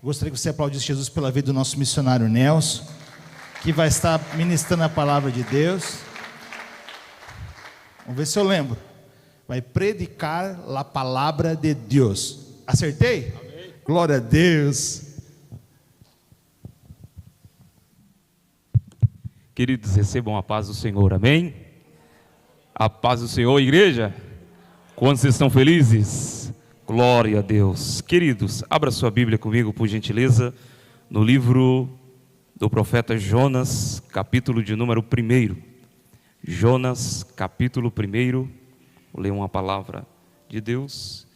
Gostaria que você aplaudisse Jesus pela vida do nosso missionário Nelson, que vai estar ministrando a palavra de Deus. Vamos ver se eu lembro. Vai predicar a palavra de Deus. Acertei? Amém. Glória a Deus. Queridos, recebam a paz do Senhor, amém? A paz do Senhor, igreja. Quantos vocês estão felizes? Glória a Deus. Queridos, abra sua Bíblia comigo, por gentileza, no livro do profeta Jonas, capítulo de número 1. Jonas, capítulo 1. Vou ler uma palavra de Deus.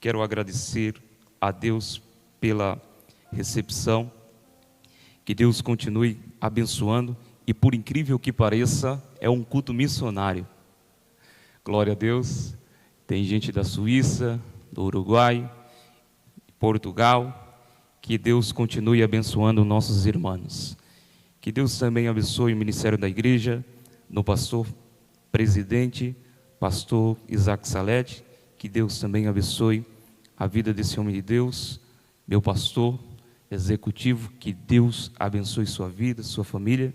Quero agradecer a Deus pela recepção. Que Deus continue abençoando. E por incrível que pareça, é um culto missionário. Glória a Deus. Tem gente da Suíça, do Uruguai, Portugal. Que Deus continue abençoando nossos irmãos. Que Deus também abençoe o ministério da igreja, no pastor presidente, pastor Isaac Salete. Que Deus também abençoe a vida desse homem de Deus, meu pastor executivo. Que Deus abençoe sua vida, sua família.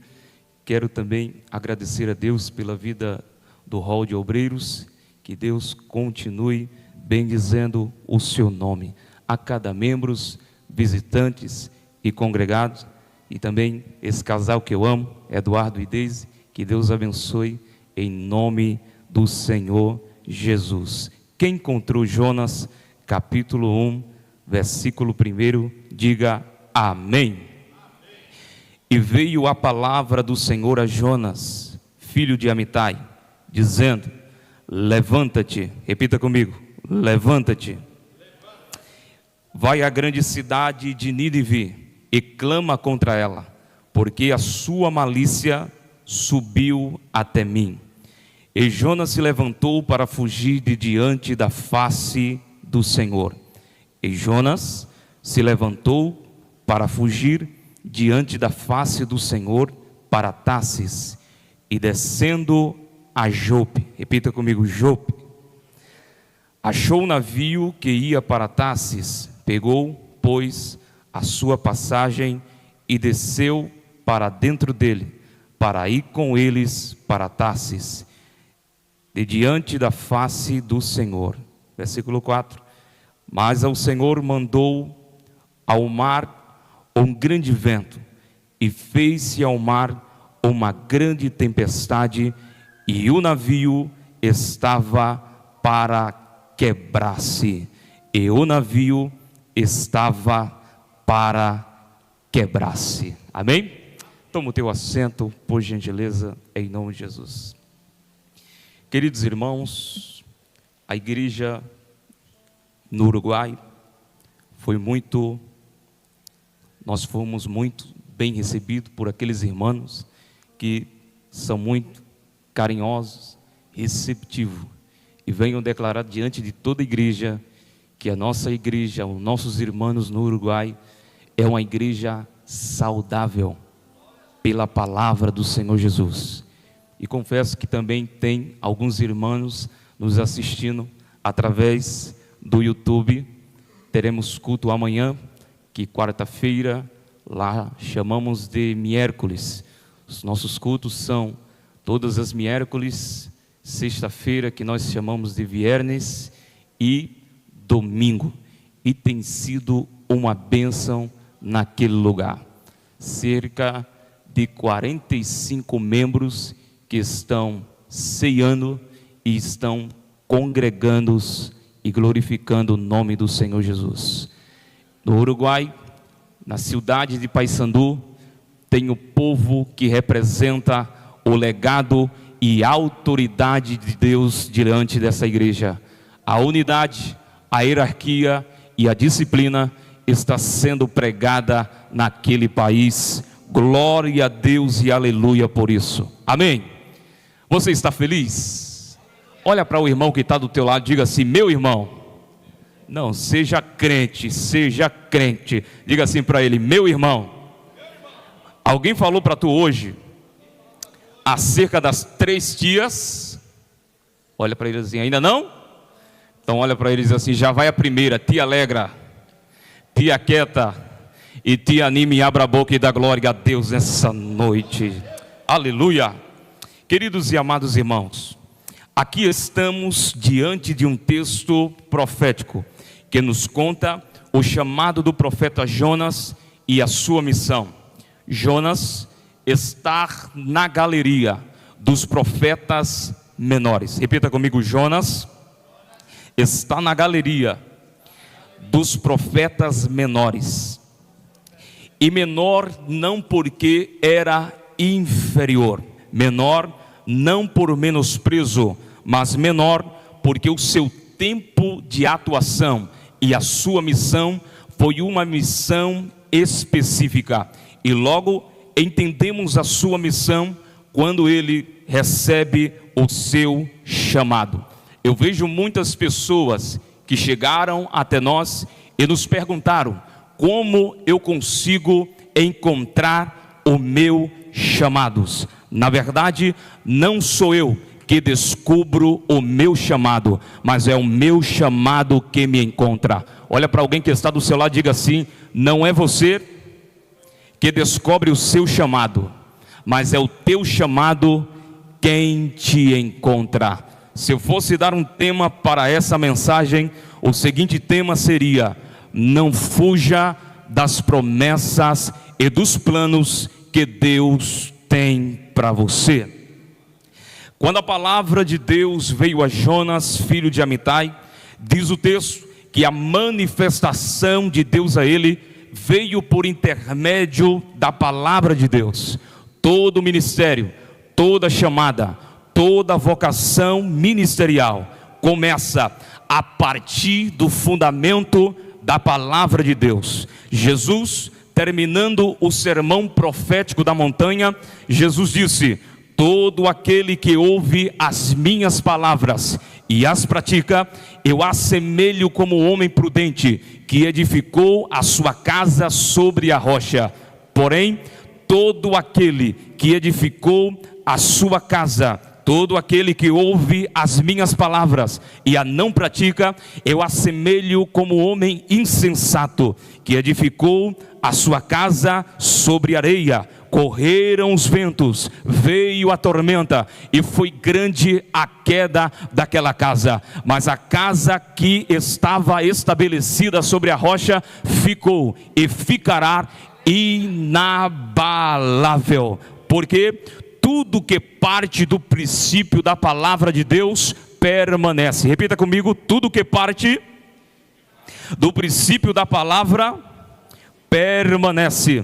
Quero também agradecer a Deus pela vida do hall de obreiros. Que Deus continue bendizendo o seu nome, a cada membros, visitantes e congregados, e também esse casal que eu amo, Eduardo e Deise. Que Deus abençoe em nome do Senhor Jesus. Quem encontrou Jonas, capítulo 1, versículo 1, diga amém. E veio a palavra do Senhor a Jonas, filho de Amitai, dizendo: levanta-te, repita comigo, levanta-te, vai à grande cidade de Nínive e clama contra ela, porque a sua malícia subiu até mim. E Jonas se levantou para fugir de diante da face do Senhor. E Jonas se levantou para fugir diante da face do Senhor para Tarsis, e descendo a Jope, repita comigo, Jope, achou o navio que ia para Tarsis, pegou, pois, a sua passagem e desceu para dentro dele, para ir com eles para Tarsis, de diante da face do Senhor. Versículo 4, mas ao Senhor mandou ao mar um grande vento, e fez-se ao mar uma grande tempestade, e o navio estava para quebrar-se. E o navio estava para quebrar-se. Amém? Toma o teu assento, por gentileza, em nome de Jesus. Queridos irmãos, a igreja no Uruguai nós fomos muito bem recebidos por aqueles irmãos que são muito carinhosos, receptivos, e venham declarar diante de toda a igreja que a nossa igreja, os nossos irmãos no Uruguai, é uma igreja saudável pela palavra do Senhor Jesus. E confesso que também tem alguns irmãos nos assistindo através do YouTube. Teremos culto amanhã, que quarta-feira, lá chamamos de miércoles. Os nossos cultos são todas as miércoles, sexta-feira, que nós chamamos de viernes, e domingo. E tem sido uma bênção naquele lugar. Cerca de 45 membros que estão ceando e estão congregando-se e glorificando o nome do Senhor Jesus. No Uruguai, na cidade de Paysandu, tem o povo que representa o legado e a autoridade de Deus diante dessa igreja. A unidade, a hierarquia e a disciplina está sendo pregada naquele país. Glória a Deus e aleluia por isso. Amém? Você está feliz? Olha para o irmão que está do teu lado, diga assim: meu irmão. Não, seja crente, seja crente. Diga assim para ele: meu irmão. Alguém falou para tu hoje acerca das 3 tias? Olha para ele assim: ainda não? Então olha para ele e diz assim: já vai a primeira, tia alegra, tia quieta, E te anime e abra a boca e dá glória a Deus nessa noite. Aleluia. Queridos e amados irmãos, aqui estamos diante de um texto profético que nos conta o chamado do profeta Jonas e a sua missão. Jonas está na galeria dos profetas menores. Repita comigo: Jonas está na galeria dos profetas menores. E menor não porque era inferior, menor não por menosprezo, mas menor porque o seu tempo de atuação e a sua missão foi uma missão específica. E logo entendemos a sua missão quando ele recebe o seu chamado. Eu vejo muitas pessoas que chegaram até nós e nos perguntaram: como eu consigo encontrar o meu chamado? Na verdade, não sou eu que descubro o meu chamado, mas é o meu chamado que me encontra. Olha para alguém que está do seu lado e diga assim: não é você que descobre o seu chamado, mas é o teu chamado quem te encontra. Se eu fosse dar um tema para essa mensagem, o seguinte tema seria: não fuja das promessas e dos planos que Deus tem para você. Quando a palavra de Deus veio a Jonas, filho de Amitai, diz o texto que a manifestação de Deus a ele veio por intermédio da palavra de Deus. Todo ministério, toda chamada, toda vocação ministerial começa a partir do fundamento da palavra de Deus. Jesus, terminando o sermão profético da montanha, Jesus disse: todo aquele que ouve as minhas palavras e as pratica, eu assemelho como um homem prudente que edificou a sua casa sobre a rocha. Porém, todo aquele que edificou a sua casa, todo aquele que ouve as minhas palavras e a não pratica, eu assemelho como homem insensato que edificou a sua casa sobre areia. Correram os ventos, veio a tormenta e foi grande a queda daquela casa. Mas a casa que estava estabelecida sobre a rocha ficou e ficará inabalável. Porque tudo que parte do princípio da palavra de Deus permanece. Repita comigo: tudo que parte do princípio da palavra permanece.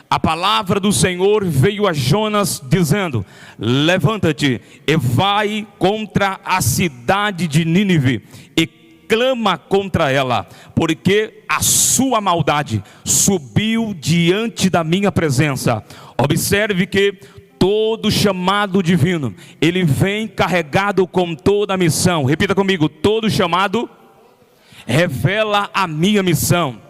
A palavra do Senhor veio a Jonas dizendo: levanta-te e vai contra a cidade de Nínive e clama contra ela, porque a sua maldade subiu diante da minha presença. Observe que todo chamado divino, ele vem carregado com toda a missão. Repita comigo: todo chamado revela a minha missão.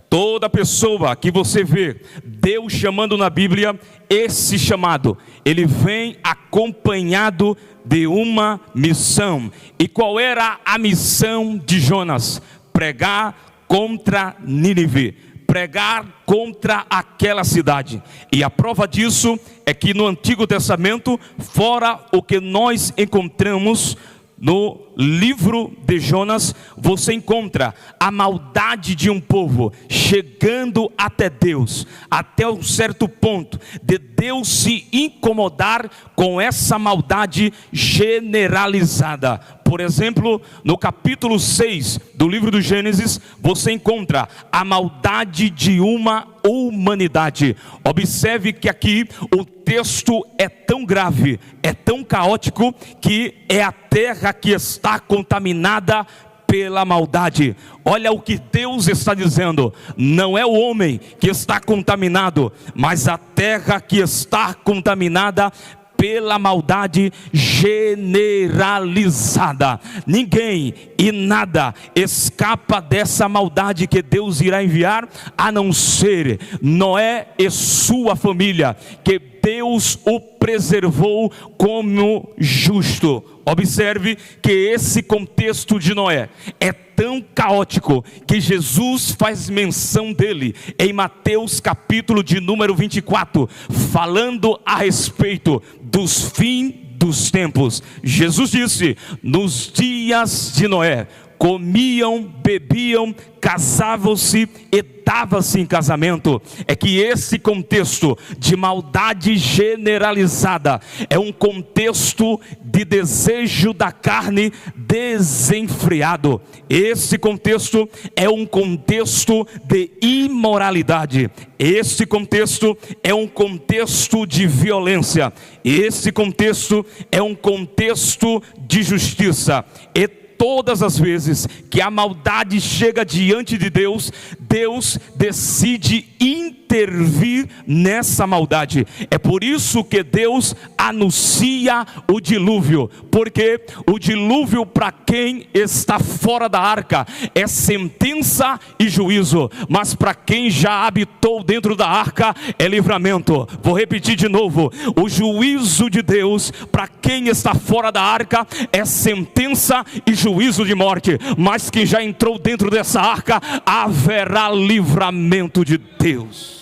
Toda pessoa que você vê Deus chamando na Bíblia, esse chamado, ele vem acompanhado de uma missão. E qual era a missão de Jonas? Pregar contra Nínive, pregar contra aquela cidade. E a prova disso é que no Antigo Testamento, fora o que nós encontramos no livro de Jonas, você encontra a maldade de um povo chegando até Deus, até um certo ponto de Deus se incomodar com essa maldade generalizada. Por exemplo, no capítulo 6 do livro do Gênesis, você encontra a maldade de uma humanidade. Observe que aqui o texto é tão grave, é tão caótico, que é a terra que está contaminada pela maldade. Olha o que Deus está dizendo: não é o homem que está contaminado, mas a terra que está contaminada pela maldade generalizada. Ninguém e nada escapa dessa maldade que Deus irá enviar, a não ser Noé e sua família, que Deus o preservou como justo. Observe que esse contexto de Noé é tão caótico que Jesus faz menção dele em Mateus capítulo de número 24, falando a respeito dos fins dos tempos. Jesus disse: nos dias de Noé, comiam, bebiam, casavam-se e davam-se em casamento. É que esse contexto de maldade generalizada é um contexto de desejo da carne desenfreado. Esse contexto é um contexto de imoralidade. Esse contexto é um contexto de violência. Esse contexto é um contexto de justiça. E todas as vezes que a maldade chega diante de Deus, Deus decide intervir nessa maldade. É por isso que Deus anuncia o dilúvio, porque o dilúvio, para quem está fora da arca, é sentença e juízo, mas para quem já habitou dentro da arca, é livramento. Vou repetir de novo: o juízo de Deus para quem está fora da arca é sentença e juízo de morte, mas quem já entrou dentro dessa arca, haverá livramento de Deus.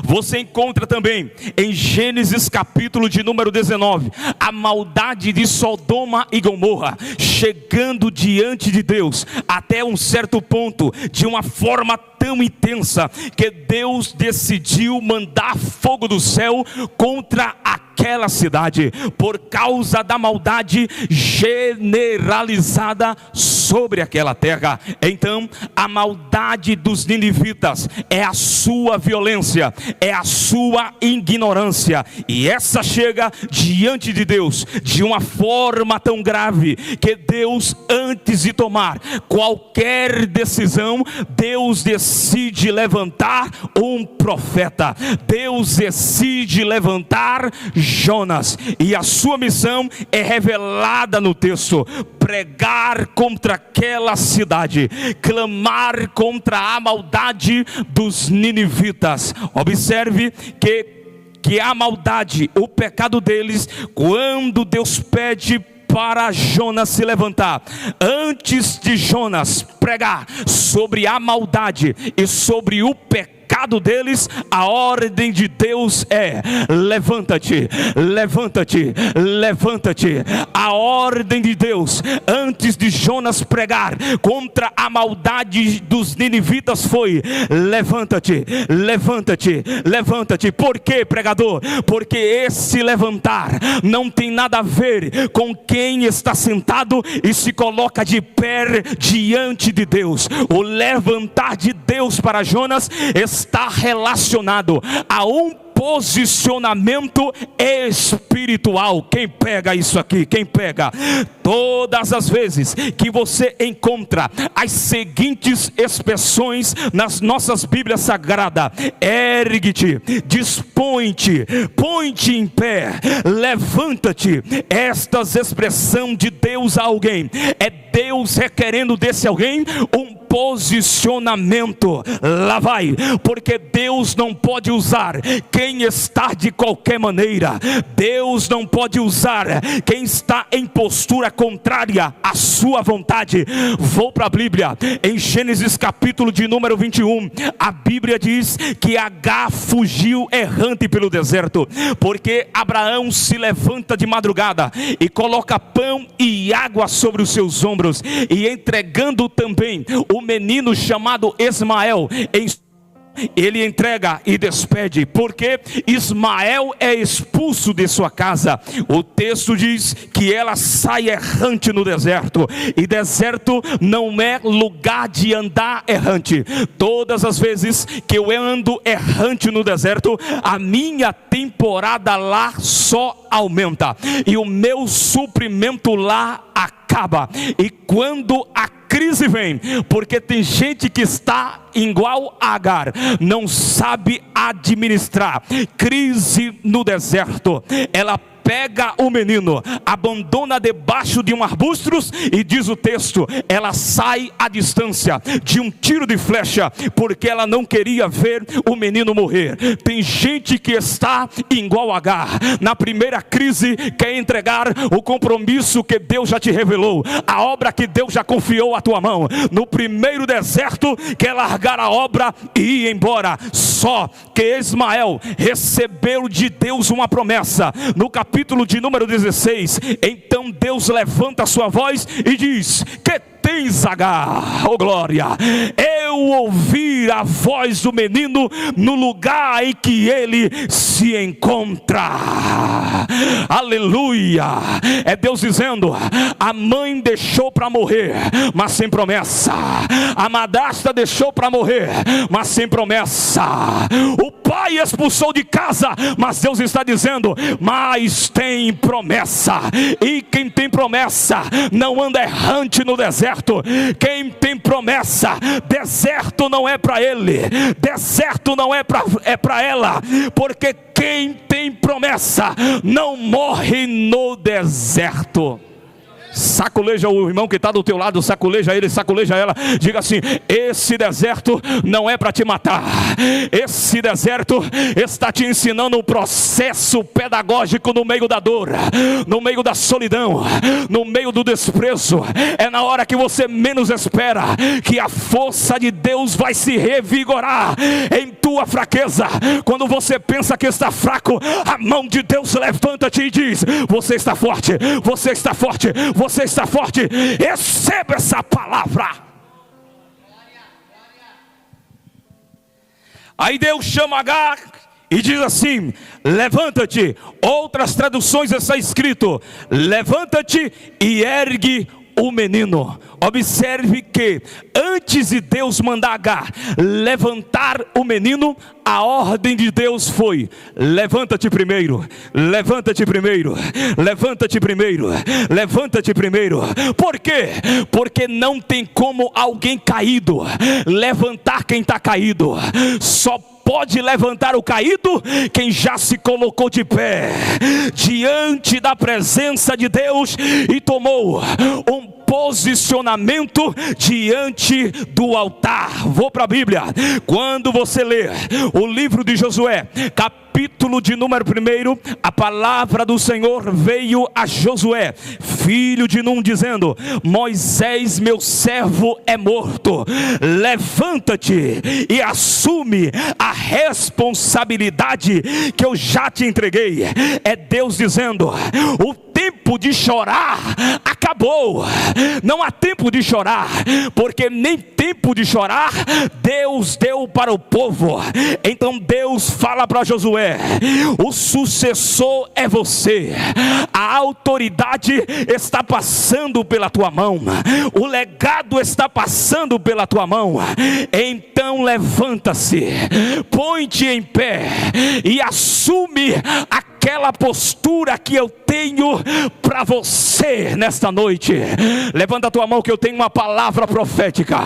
Você encontra também em Gênesis capítulo de número 19, a maldade de Sodoma e Gomorra chegando diante de Deus, até um certo ponto, de uma forma tão intensa, que Deus decidiu mandar fogo do céu contra aquela cidade, por causa da maldade generalizada sobre aquela terra. Então, a maldade dos ninivitas é a sua violência, é a sua ignorância, e essa chega diante de Deus de uma forma tão grave, que Deus, antes de tomar qualquer decisão, Deus decide levantar um profeta. Deus decide levantar Jonas, e a sua missão é revelada no texto: pregar contra aquela cidade, clamar contra a maldade dos ninivitas. Observe que a maldade, o pecado deles, quando Deus pede para Jonas se levantar, antes de Jonas pregar sobre a maldade e sobre o pecado deles, a ordem de Deus é: levanta-te, levanta-te, levanta-te. A ordem de Deus, antes de Jonas pregar contra a maldade dos ninivitas, foi: levanta-te, levanta-te, levanta-te. Por quê, pregador? Porque esse levantar não tem nada a ver com quem está sentado e se coloca de pé diante de Deus. O levantar de Deus para Jonas está relacionado a um posicionamento espiritual. Quem pega isso aqui? Quem pega? Todas as vezes que você encontra as seguintes expressões nas nossas Bíblias Sagradas: ergue-te, dispõe-te, põe-te em pé, levanta-te. Estas expressões de Deus a alguém, é Deus requerendo desse alguém um posicionamento. Lá vai, porque Deus não pode usar quem está de qualquer maneira. Deus não pode usar quem está em postura contrária à sua vontade. Vou para a Bíblia, em Gênesis capítulo de número 21, a Bíblia diz que Agar fugiu errante pelo deserto, porque Abraão se levanta de madrugada e coloca pão e água sobre os seus ombros, e entregando também o menino chamado Ismael ele entrega e despede, porque Ismael é expulso de sua casa. O texto diz que ela sai errante no deserto, e deserto não é lugar de andar errante. Todas as vezes que eu ando errante no deserto, a minha temporada lá só aumenta, e o meu suprimento lá acaba. E quando a crise vem, porque tem gente que está igual a Agar, não sabe administrar crise no deserto. Ela pega o menino, abandona debaixo de um arbustos e diz o texto, ela sai à distância de um tiro de flecha, porque ela não queria ver o menino morrer. Tem gente que está igual Agar, na primeira crise quer entregar o compromisso que Deus já te revelou, a obra que Deus já confiou à tua mão. No primeiro deserto quer largar a obra e ir embora. Só que Ismael recebeu de Deus uma promessa. No capítulo de número 16, então Deus levanta a sua voz e diz, que tens, Agar? Oh glória, eu ouvi a voz do menino no lugar em que ele se encontra. Aleluia. É Deus dizendo, a mãe deixou para morrer, mas sem promessa. A madrasta deixou para morrer, mas sem promessa. O pai expulsou de casa, mas Deus está dizendo, mas tem promessa. E quem tem promessa não anda errante no deserto. Quem tem promessa, deserto não é para ele, deserto não é para ela, porque quem tem promessa não morre no deserto. Saculeja o irmão que está do teu lado, saculeja ele, saculeja ela. Diga assim, esse deserto não é para te matar. Esse deserto está te ensinando um processo pedagógico no meio da dor, no meio da solidão, no meio do desprezo. É na hora que você menos espera que a força de Deus vai se revigorar em tua fraqueza. Quando você pensa que está fraco, a mão de Deus levanta-te e diz, você está forte, você está forte, você está forte. Receba essa palavra. Aí Deus chama Agar e diz assim, levanta-te. Outras traduções está escrito, levanta-te e ergue o menino. Observe que antes de Deus mandar Agar levantar o menino, a ordem de Deus foi, levanta-te primeiro, levanta-te primeiro, levanta-te primeiro, levanta-te primeiro. Por quê? Porque não tem como alguém caído levantar quem está caído. Só pode levantar o caído quem já se colocou de pé diante da presença de Deus e tomou um posicionamento diante do altar. Vou para a Bíblia. Quando você lê o livro de Josué, capítulo de número 1, a palavra do Senhor veio a Josué, filho de Num, dizendo, Moisés meu servo é morto, levanta-te e assume a responsabilidade que eu já te entreguei. É Deus dizendo, o tempo de chorar acabou. Não há tempo de chorar, porque nem tempo de chorar Deus deu para o povo. Então Deus fala para Josué, o sucessor é você, a autoridade está passando pela tua mão, o legado está passando pela tua mão. Então levanta-se, põe-te em pé e assume aquela postura que eu tenho para você nesta noite. Levanta a tua mão que eu tenho uma palavra profética.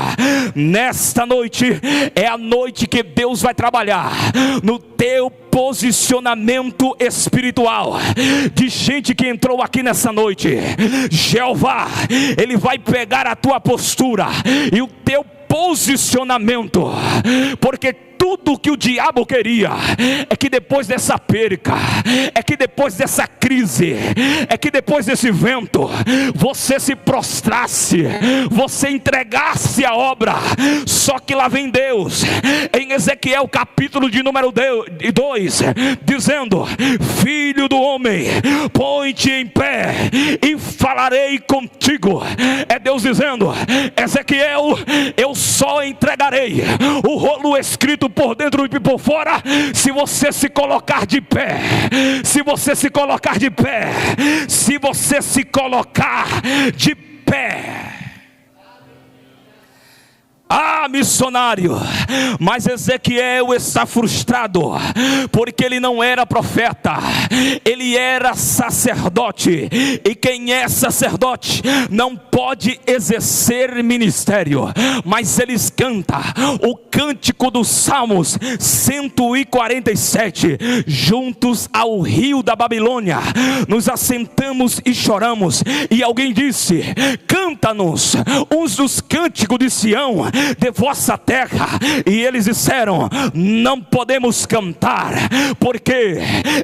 Nesta noite é a noite que Deus vai trabalhar no teu posicionamento espiritual. De gente que entrou aqui nessa noite, Jeová, Ele vai pegar a tua postura e o teu posicionamento, porque tudo que o diabo queria é que depois dessa perca, é que depois dessa crise, é que depois desse vento, você se prostrasse, você entregasse a obra. Só que lá vem Deus, em Ezequiel capítulo de número 2, dizendo, filho do homem, põe-te em pé e falarei contigo. É Deus dizendo, Ezequiel, eu só entregarei o rolo escrito por dentro e por fora se você se colocar de pé. Se você se colocar de pé. Se você se colocar de pé. Ah, missionário, mas Ezequiel está frustrado, porque ele não era profeta, ele era sacerdote, e quem é sacerdote não pode exercer ministério. Mas eles cantam o cântico dos Salmos 147, juntos ao rio da Babilônia, nos assentamos e choramos, e alguém disse: canta-nos uns dos cânticos de Sião, de vossa terra. E eles disseram: não podemos cantar, porque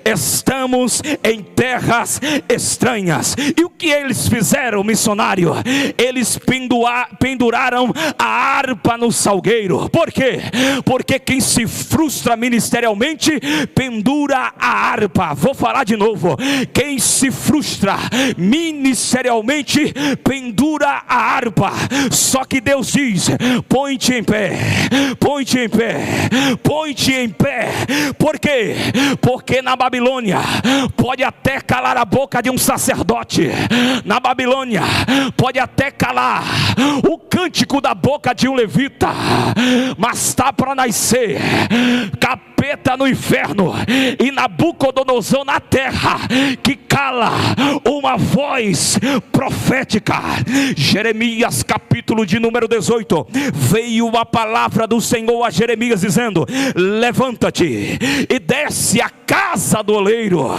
estamos em terras estranhas. E o que eles fizeram, missionário? Eles penduraram a harpa no salgueiro. Por quê? Porque quem se frustra ministerialmente pendura a harpa. Vou falar de novo: quem se frustra ministerialmente pendura a harpa. Só que Deus diz: põe-te em pé, põe-te em pé, põe-te em pé. Por quê? Porque na Babilônia pode até calar a boca de um sacerdote, na Babilônia pode até calar o cântico da boca de um levita, mas está para nascer capeta no inferno e Nabucodonosor na terra, que cala uma voz profética. Jeremias capítulo de número 18, veio a palavra do Senhor a Jeremias dizendo: levanta-te e desce a casa do oleiro,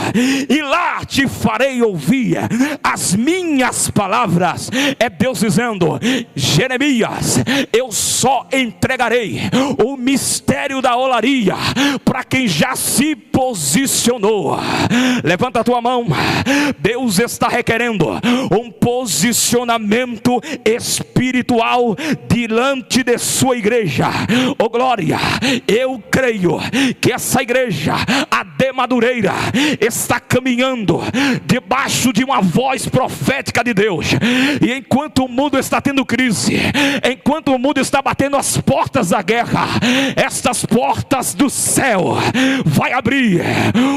e lá te farei ouvir as minhas palavras. É Deus dizendo: Jeremias, eu só entregarei o mistério da olaria para quem já se posicionou. Levanta a tua mão. Deus está requerendo um posicionamento espiritual diante de sua igreja. Oh glória, eu creio que essa igreja, a de Madureira, está caminhando debaixo de uma voz profética de Deus. E enquanto o mundo está tendo crise, enquanto o mundo está batendo as portas da guerra, estas portas do céu vai abrir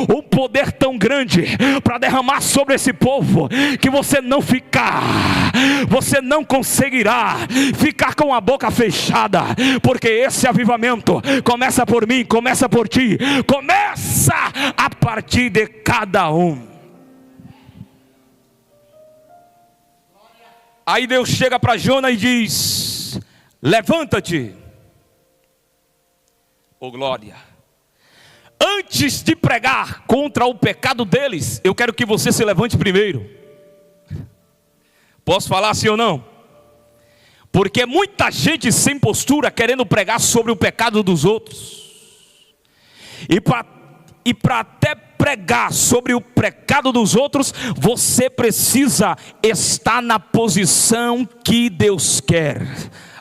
um poder tão grande para derramar sobre esse povo, que você não conseguirá ficar com a boca fechada, porque esse avivamento começa por mim, começa por ti, começa a partir de cada um. Aí Deus chega para Jonas e diz: levanta-te. Oh glória, antes de pregar contra o pecado deles, eu quero que você se levante primeiro. Posso falar sim ou não? Porque muita gente sem postura querendo pregar sobre o pecado dos outros, e para até pregar sobre o pecado dos outros, você precisa estar na posição que Deus quer.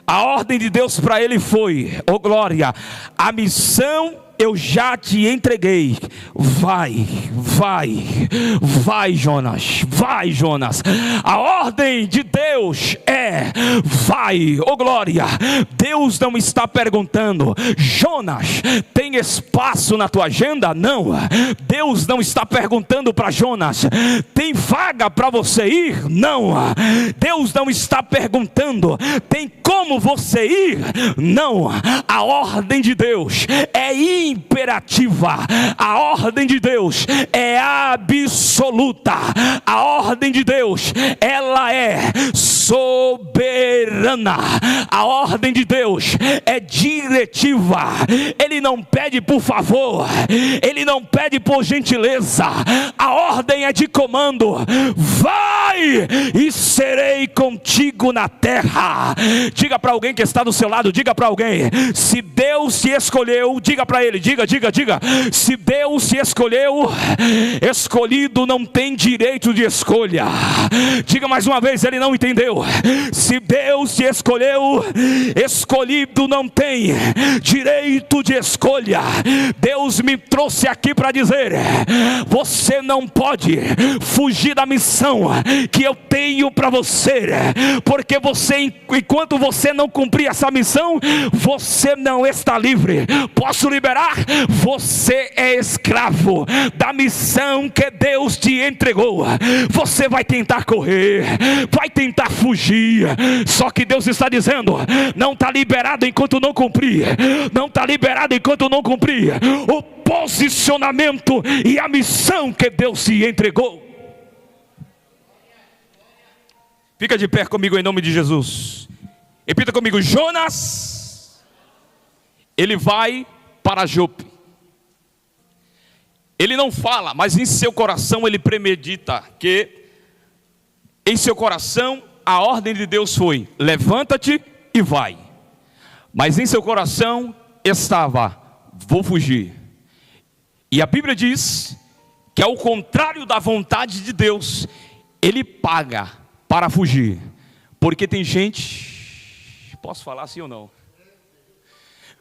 A ordem de Deus para ele foi: oh glória, a missão eu já te entreguei. Vai Jonas, vai Jonas. A ordem de Deus é: vai, oh glória. Deus não está perguntando: Jonas, tem espaço na tua agenda? Não. Deus não está perguntando para Jonas: tem vaga para você ir? Não. Deus não está perguntando: tem como você ir? Não. A ordem de Deus é imperativa. A ordem de Deus é absoluta. A ordem de Deus, ela é soberana. A ordem de Deus é diretiva. Ele não pede por favor, ele não pede por gentileza. A ordem é de comando: vai e serei contigo na terra. Diga para alguém que está do seu lado, diga para alguém: se Deus te escolheu, diga para ele, diga, se Deus te escolheu, escolhido não tem direito de escolha. Diga mais uma vez, ele não entendeu. Se Deus te escolheu, escolhido não tem direito de escolha. Deus me trouxe aqui para dizer: você não pode fugir da missão que eu tenho para você, porque enquanto você não cumprir essa missão, você não está livre. Posso liberar lugar, você é escravo da missão que Deus te entregou. Você vai tentar correr, vai tentar fugir, só que Deus está dizendo: não está liberado enquanto não cumprir, não está liberado enquanto não cumprir o posicionamento e a missão que Deus te entregou. Fica de pé comigo em nome de Jesus. Repita comigo: Jonas, ele vai para Jope. Ele não fala, mas em seu coração ele premedita que em seu coração a ordem de Deus foi: levanta-te e vai. Mas em seu coração estava: vou fugir. E a Bíblia diz que ao contrário da vontade de Deus, ele paga para fugir. Porque tem gente, posso falar assim ou não?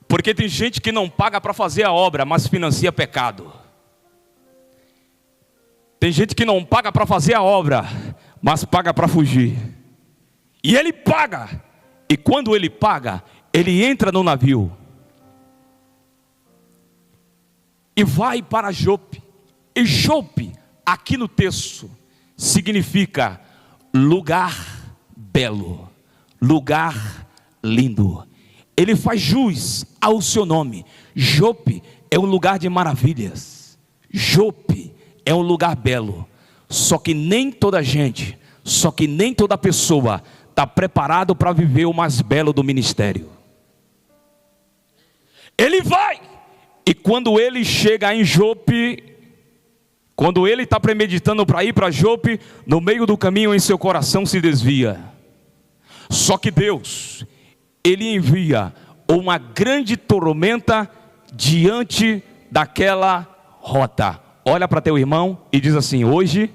Porque tem gente que não paga para fazer a obra, mas financia pecado. Tem gente que não paga para fazer a obra, mas paga para fugir. E ele paga. E quando ele paga, ele entra no navio e vai para Jope. E Jope, aqui no texto, significa lugar belo, lugar lindo. Ele faz jus ao seu nome. Jope é um lugar de maravilhas. Jope é um lugar belo. Só que nem toda gente, só que nem toda pessoa está preparado para viver o mais belo do ministério. Ele vai, e quando ele chega em Jope, quando ele está premeditando para ir para Jope, no meio do caminho em seu coração se desvia. Só que Deus, ele envia uma grande tormenta diante daquela rota. Olha para teu irmão e diz assim: hoje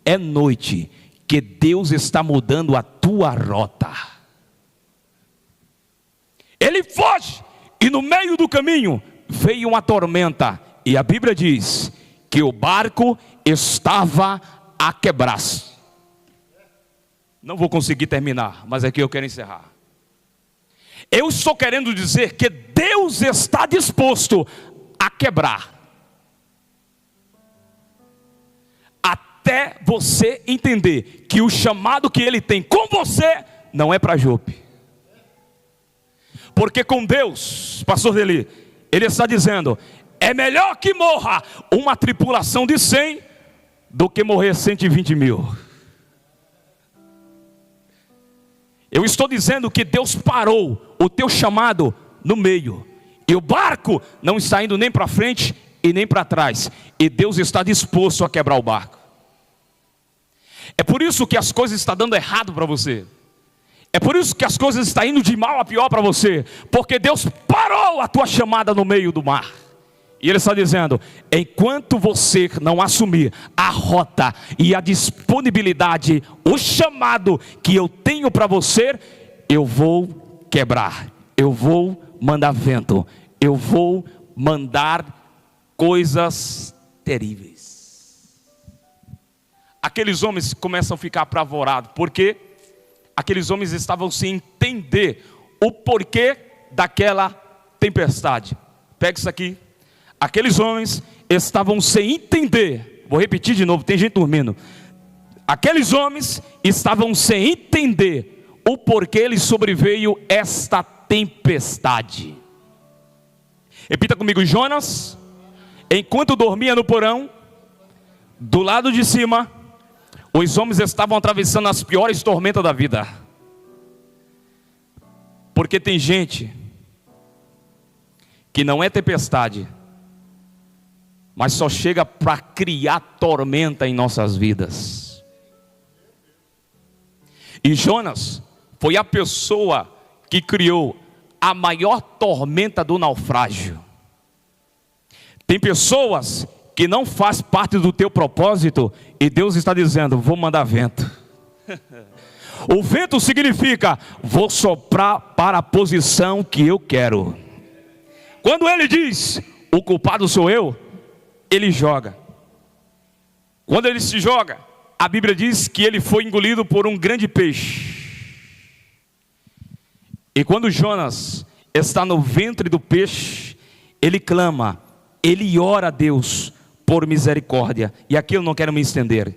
é noite que Deus está mudando a tua rota. Ele foge, e no meio do caminho veio uma tormenta, e a Bíblia diz que o barco estava a quebrar-se. Não vou conseguir terminar, mas aqui eu quero encerrar. Eu estou querendo dizer que Deus está disposto a quebrar, até você entender que o chamado que Ele tem com você não é para Jope. Porque com Deus, pastor Deli, Ele está dizendo: é melhor que morra uma tripulação de 100 do que morrer 120 mil. Eu estou dizendo que Deus parou o teu chamado no meio, e o barco não está indo nem para frente e nem para trás, e Deus está disposto a quebrar o barco. É por isso que as coisas estão dando errado para você. É por isso que as coisas estão indo de mal a pior para você, porque Deus parou a tua chamada no meio do mar. E Ele está dizendo: enquanto você não assumir a rota e a disponibilidade, o chamado que eu tenho para você, eu vou quebrar, eu vou mandar vento, eu vou mandar coisas terríveis. Aqueles homens começam a ficar apavorados, porque aqueles homens estavam sem entender o porquê daquela tempestade. Pega isso aqui. Aqueles homens estavam sem entender. Vou repetir de novo, tem gente dormindo. Aqueles homens estavam sem entender o porquê lhes sobreveio esta tempestade. Repita comigo: Jonas, enquanto dormia no porão, do lado de cima, os homens estavam atravessando as piores tormentas da vida. Porque tem gente que não é tempestade, mas só chega para criar tormenta em nossas vidas. E Jonas foi a pessoa que criou a maior tormenta do naufrágio. Tem pessoas que não faz parte do teu propósito, e Deus está dizendo: vou mandar vento. O vento significa: vou soprar para a posição que eu quero. Quando Ele diz: o culpado sou eu, Ele joga. Quando Ele se joga, a Bíblia diz que Ele foi engolido por um grande peixe. E quando Jonas está no ventre do peixe, ele clama, ele ora a Deus por misericórdia. E aqui eu não quero me estender,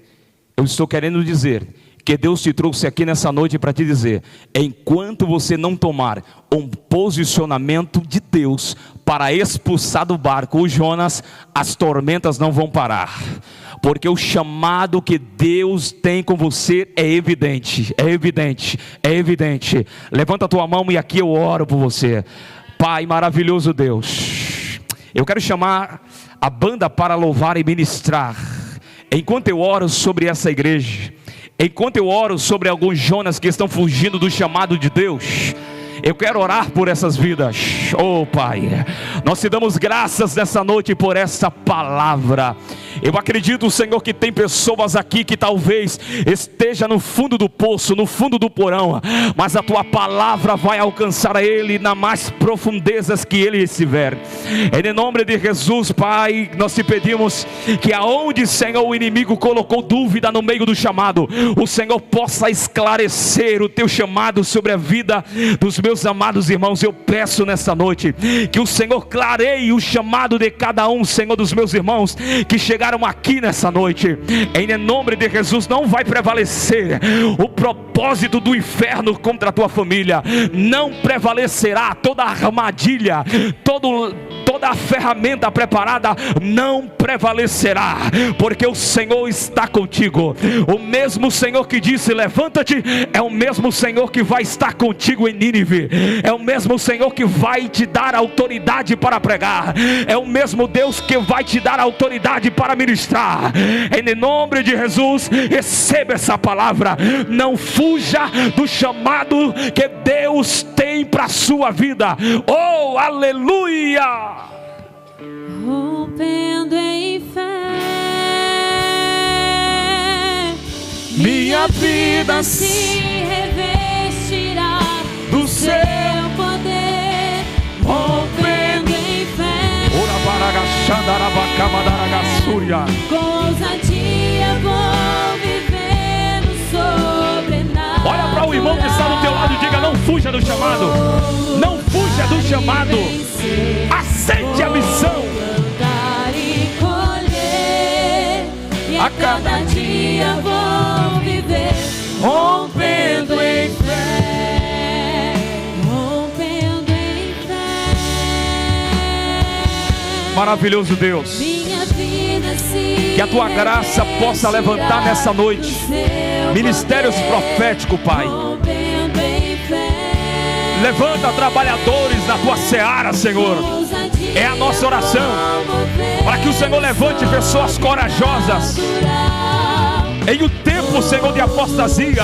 eu estou querendo dizer que Deus te trouxe aqui nessa noite para te dizer: enquanto você não tomar um posicionamento de Deus para expulsar do barco o Jonas, as tormentas não vão parar, porque o chamado que Deus tem com você é evidente, é evidente, é evidente. Levanta a tua mão e aqui eu oro por você. Pai maravilhoso Deus, eu quero chamar a banda para louvar e ministrar, enquanto eu oro sobre essa igreja, enquanto eu oro sobre alguns Jonas que estão fugindo do chamado de Deus. Eu quero orar por essas vidas. Oh Pai, nós te damos graças nessa noite por essa palavra. Eu acredito, Senhor, que tem pessoas aqui que talvez esteja no fundo do poço, no fundo do porão, mas a tua palavra vai alcançar a ele nas mais profundezas que ele estiver. Em nome de Jesus, Pai, nós te pedimos que aonde, Senhor, o inimigo colocou dúvida no meio do chamado, o Senhor possa esclarecer o teu chamado sobre a vida dos meus amados irmãos. Eu peço nessa noite que o Senhor clareie o chamado de cada um, Senhor, dos meus irmãos que chegaram aqui nessa noite. Em nome de Jesus, não vai prevalecer o propósito do inferno contra a tua família, não prevalecerá toda a armadilha, toda a ferramenta preparada não prevalecerá, porque o Senhor está contigo. O mesmo Senhor que disse levanta-te, é o mesmo Senhor que vai estar contigo em Nínive, é o mesmo Senhor que vai te dar autoridade para pregar, é o mesmo Deus que vai te dar autoridade para ministrar. Em nome de Jesus, receba essa palavra. Não fuja do chamado que Deus tem para a sua vida. Oh, aleluia! Rompendo em fé, minha vida se revestirá do seu poder. Rompendo em fé, com ousadia vou viver no sobrenatural. Olha para o irmão que está do teu lado e diga: não fuja do chamado, não fuja do chamado, aceite a missão. Plantar e colher, e a cada dia vou viver rompendo em fé, rompendo em fé. Maravilhoso Deus, Minha vida se que a tua graça possa levantar nessa noite ministérios proféticos, Pai. rompendo em fé. Levanta trabalhadores na tua seara, Senhor. É a nossa oração, para que o Senhor levante pessoas corajosas em um tempo, Senhor, de apostasia.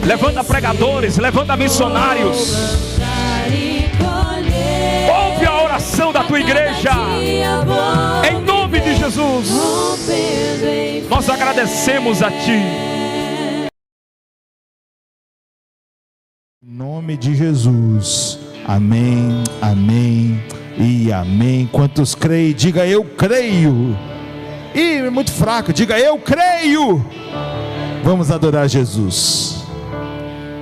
Levanta pregadores, levanta missionários. Ouve a oração da tua igreja, em nome de Jesus. Nós agradecemos a Ti. Em nome de Jesus. Amém, amém e amém. Quantos creem, diga eu creio. Ih, é muito fraco, diga eu creio. Vamos adorar Jesus.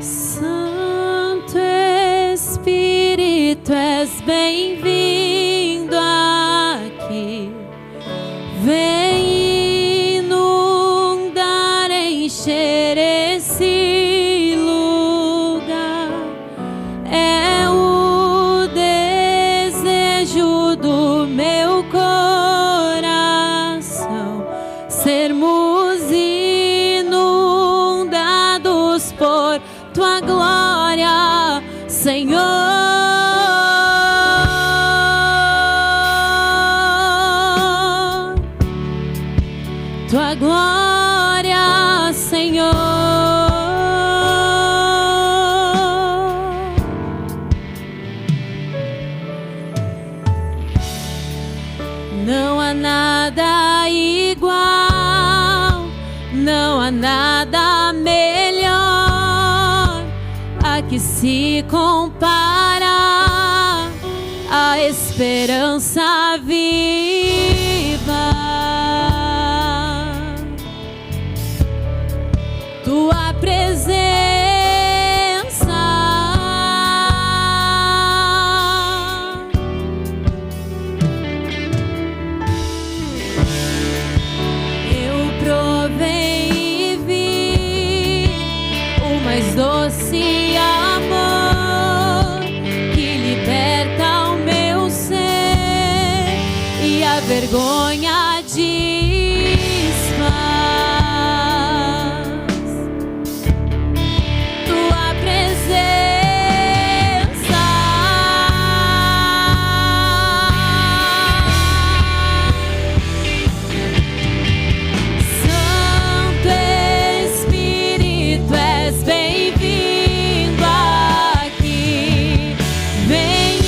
Santo Espírito, és bem-vindo aqui. Vem inundar, encher esse lugar. É o desejo do meu coração sermos inundados por tua glória, Senhor. Tua glória, Senhor. Não há nada igual, não há nada melhor a que se compara a esperança viva. Tua presença vergonha desfaz. Tua presença, Santo Espírito, és bem-vindo aqui. Vem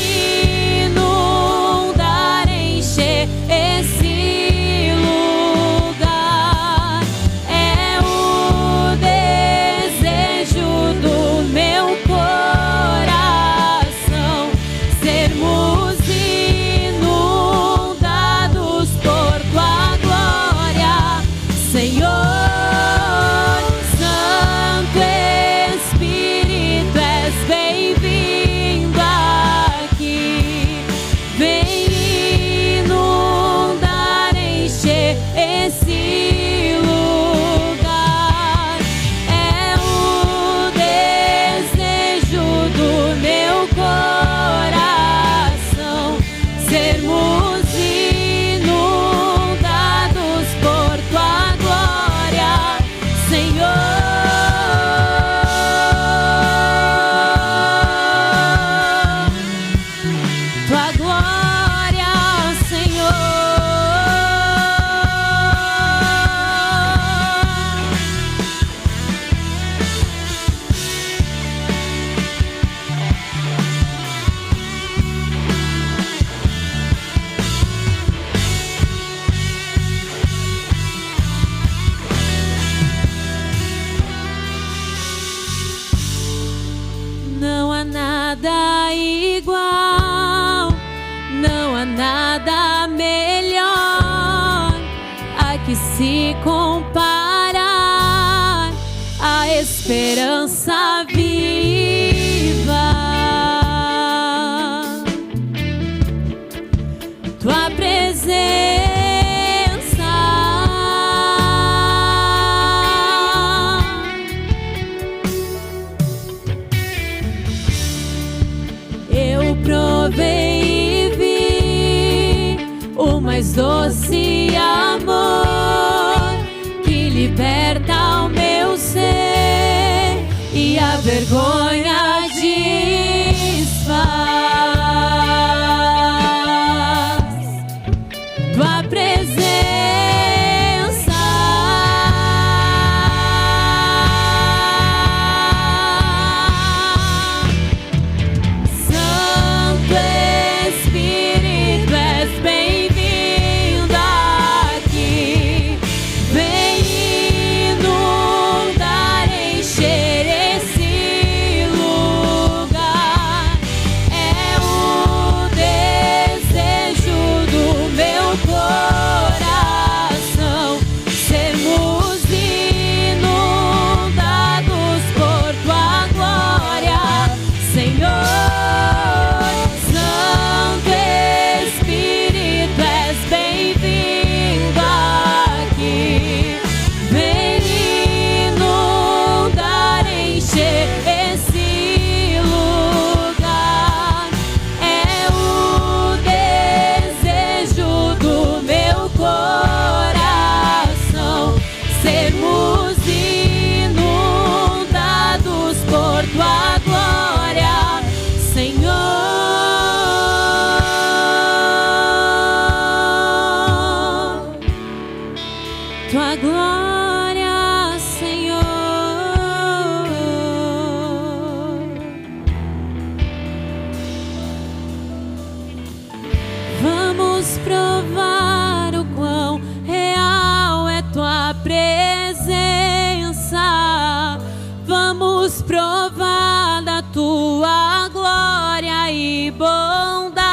inundar, encher esse lugar. É o desejo do meu coração sermos inundados por tua glória, Senhor. Santo Espírito, és bem-vindo aqui. Vem inundar, encher esse lugar. É o desejo do meu coração sermos inundados por tua glória, Senhor. Tua glória, Senhor. Não há nada igual, não há nada melhor a que se comparar a esperança viva. Tua presença, eu provei e vi o mais doce amor que liberta o meu ser e a vergonha desfaz. Tua presença, Santo Espírito, és bem-vindo aqui. Vem inundar, encher esse lugar. É o desejo do meu coração sermos inundados por tua glória, Senhor. Santo Espírito, és bem-vindo aqui. Vem inundar, encher esse lugar. É o desejo do meu coração sermos inundados por tua glória, Senhor. Tua glória, Senhor. Vamos provar o quão real é tua presença. Vamos provar da tua glória e bondade.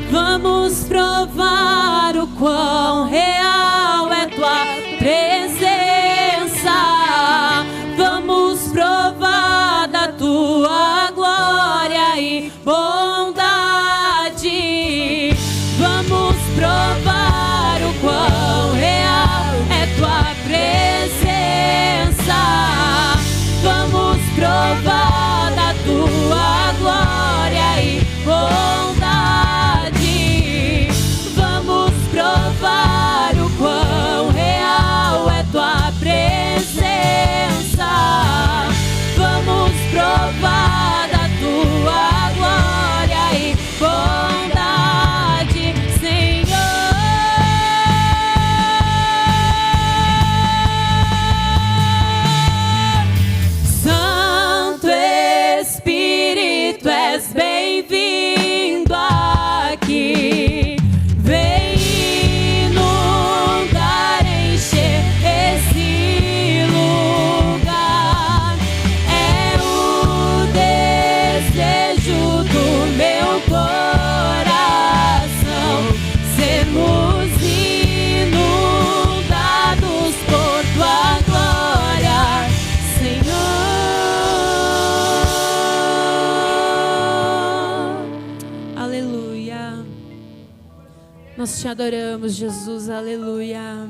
Vamos provar o quão real é tua presença. Vamos provar da tua glória e bondade. Vamos provar o quão real é tua presença. Vamos provar da tua glória e bondade. Aleluia. Nós te adoramos, Jesus. Aleluia.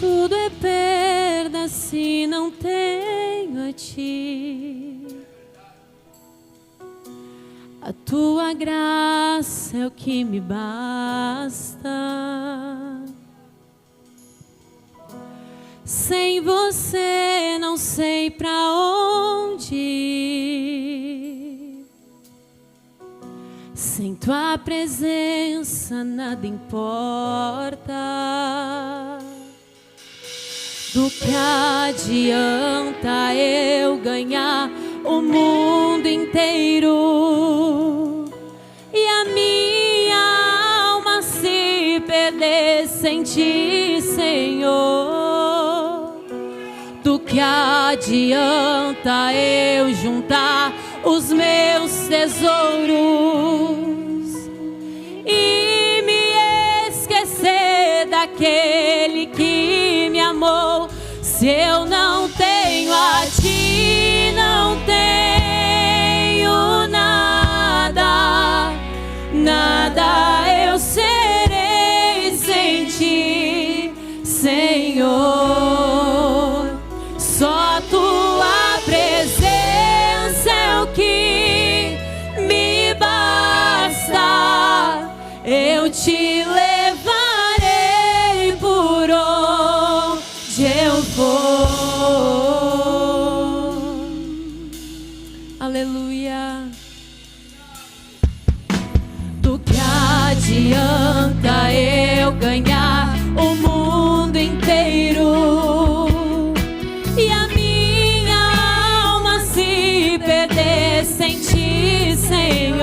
Tudo é perda se não tenho a ti. A tua graça é o que me basta. Sem você não sei pra onde ir. Sem tua presença nada importa. Do que adianta eu ganhar o mundo inteiro e a minha alma se perder sem ti, Senhor? Do que adianta eu juntar os meus tesouros e me esquecer daquele que me amou? Se eu não tenho a ti, não tenho nada, nada eu serei sem ti, Senhor. Só tua presença é o que me basta. Eu te levarei por onde eu for. Aleluia. Do que adianta eu ganhar o mundo inteiro e a minha alma se perder sem ti, Senhor?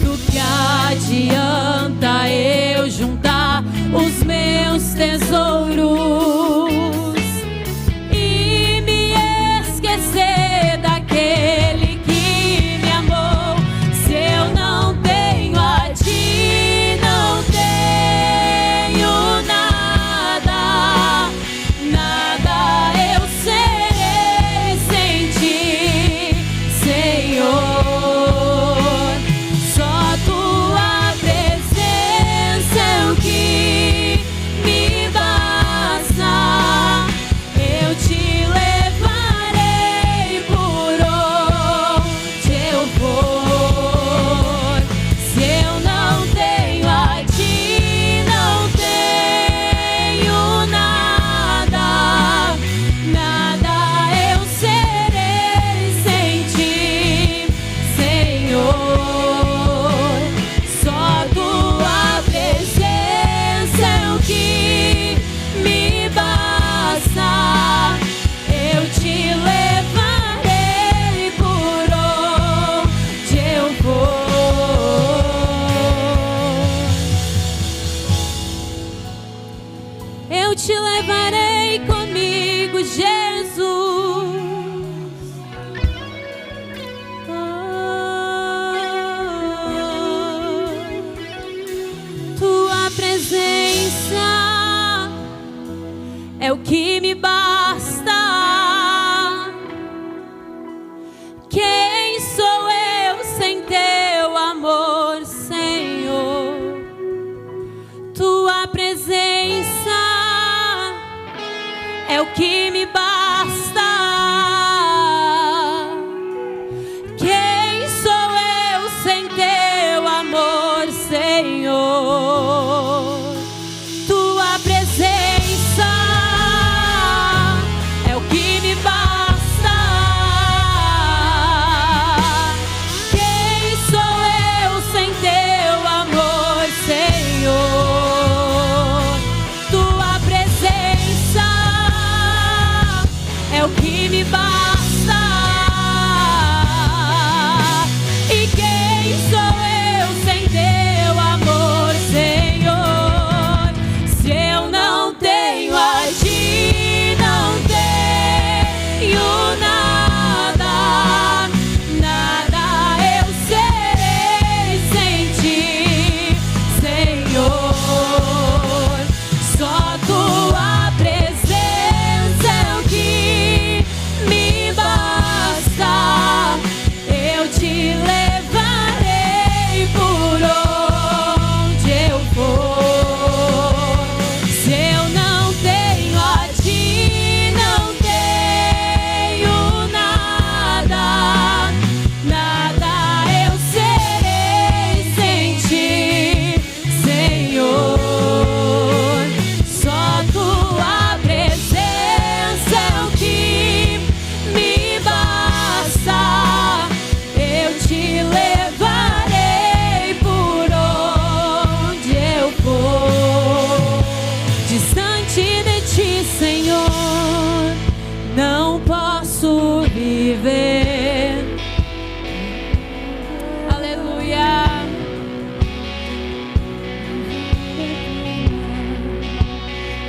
Do que adianta eu juntar os meus tesouros e me esquecer daquele que me amou? Se eu não tenho a ti, não tenho nada, nada eu serei sem ti, Senhor. Só tua presença é o que me basta. Eu te levarei por onde eu for. Se eu não tenho a ti, não tenho nada, nada eu serei sem ti, Senhor. Só tua presença é o que me basta. Eu te levarei por onde eu for. Eu te levarei comigo, Jesus. Tua presença é o que me basta. Quem sou eu sem teu amor, Senhor? Tua presença é o que me basta. Quem sou eu sem teu amor, Senhor? Tua presença é o que me basta. Quem sou eu sem teu amor, Senhor? Tua presença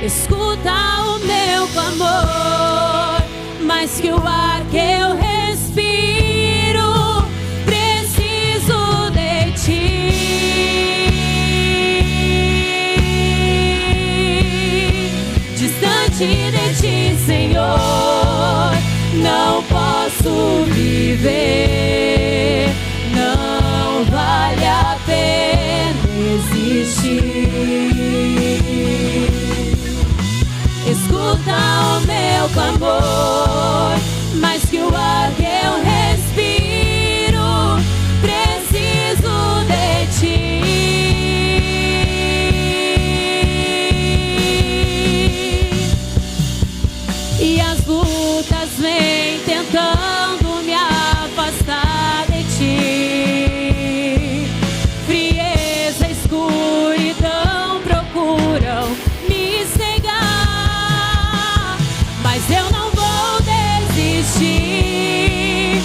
Escuta o meu clamor, mais que o ar que eu respiro, preciso de ti. Distante de ti, Senhor, não posso viver, não vale a pena existir. Escuta o meu clamor, mais que o ar que eu respiro, preciso de ti. E as lutas vêm tentando me afastar de ti. Frieza, escuridão procuram me cegar, mas eu não vou desistir.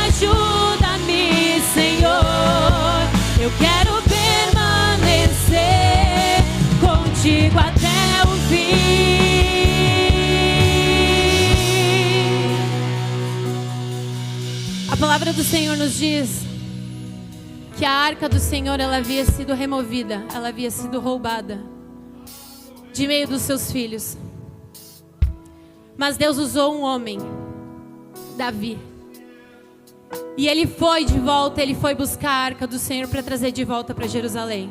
Ajuda-me, Senhor, eu quero permanecer contigo até o fim. A palavra do Senhor nos diz que a arca do Senhor, ela havia sido removida, ela havia sido roubada de meio dos seus filhos. Mas Deus usou um homem, Davi, e ele foi de volta, ele foi buscar a arca do Senhor para trazer de volta para Jerusalém.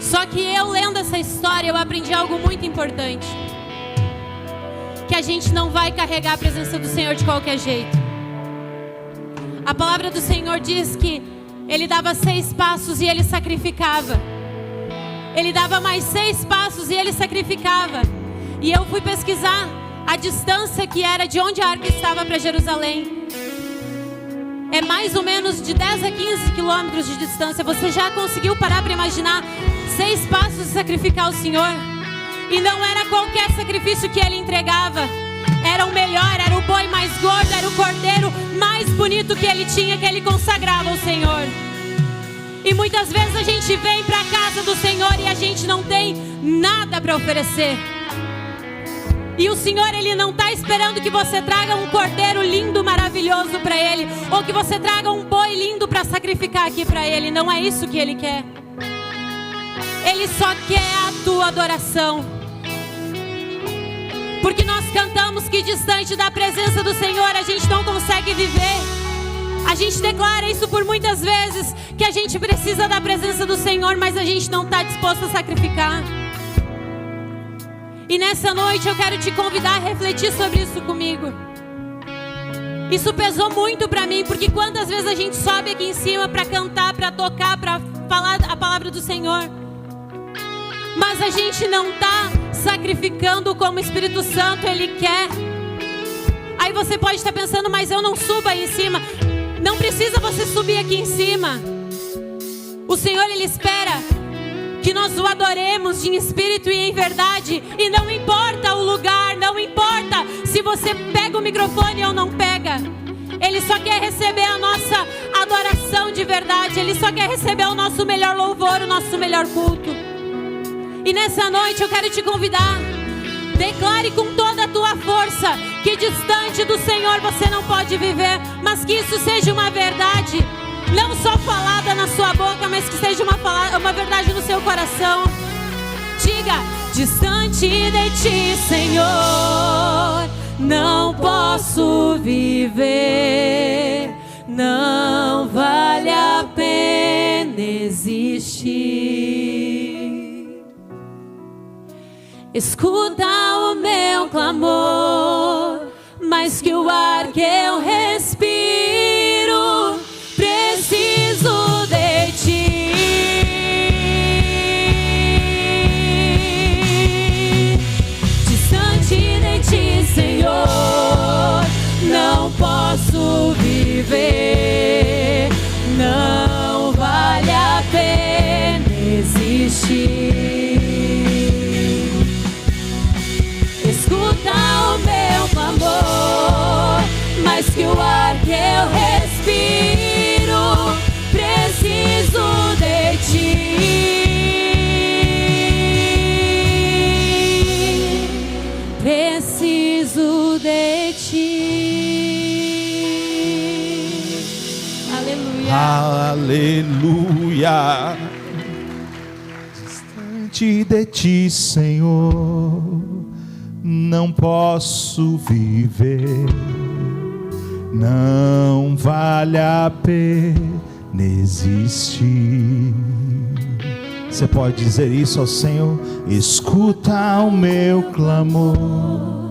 Só que eu lendo essa história, eu aprendi algo muito importante, que a gente não vai carregar a presença do Senhor de qualquer jeito. A palavra do Senhor diz que ele dava 6 passos e ele sacrificava. Ele dava mais 6 passos e ele sacrificava. E eu fui pesquisar a distância que era de onde a arca estava para Jerusalém. É mais ou menos de 10 a 15 quilômetros de distância. Você já conseguiu parar para imaginar 6 passos de sacrificar o Senhor? E não era qualquer sacrifício que ele entregava. Era o melhor, era o boi mais gordo, era o cordeiro mais bonito que ele tinha, que ele consagrava ao Senhor. E muitas vezes a gente vem para a casa do Senhor e a gente não tem nada para oferecer. E o Senhor, Ele não está esperando que você traga um cordeiro lindo, maravilhoso para Ele, ou que você traga um boi lindo para sacrificar aqui para Ele. Não é isso que Ele quer. Ele só quer a tua adoração. Porque nós cantamos que distante da presença do Senhor a gente não consegue viver. A gente declara isso por muitas vezes, que a gente precisa da presença do Senhor, mas a gente não está disposto a sacrificar. E nessa noite eu quero te convidar a refletir sobre isso comigo. Isso pesou muito para mim, porque quantas vezes a gente sobe aqui em cima para cantar, para tocar, para falar a palavra do Senhor, mas a gente não está sacrificando como o Espírito Santo Ele quer. Aí você pode estar pensando, mas eu não subo aí em cima. Não precisa você subir aqui em cima. O Senhor, Ele espera que nós o adoremos em espírito e em verdade. E não importa o lugar, não importa se você pega o microfone ou não pega. Ele só quer receber a nossa adoração de verdade. Ele só quer receber o nosso melhor louvor, o nosso melhor culto. E nessa noite eu quero te convidar, declare com toda a tua força que distante do Senhor você não pode viver, mas que isso seja uma verdade, não só falada na sua boca, mas que seja uma verdade no seu coração. Diga: distante de ti, Senhor, não posso viver, não vale a pena existir. Escuta o meu clamor, mais que o ar que eu respiro, preciso de ti. Distante de ti, Senhor, não posso viver, não vale a pena existir. Escuta aleluia. Distante de ti, Senhor, não posso viver, não vale a pena existir. Você pode dizer isso ao Senhor? Escuta o meu clamor.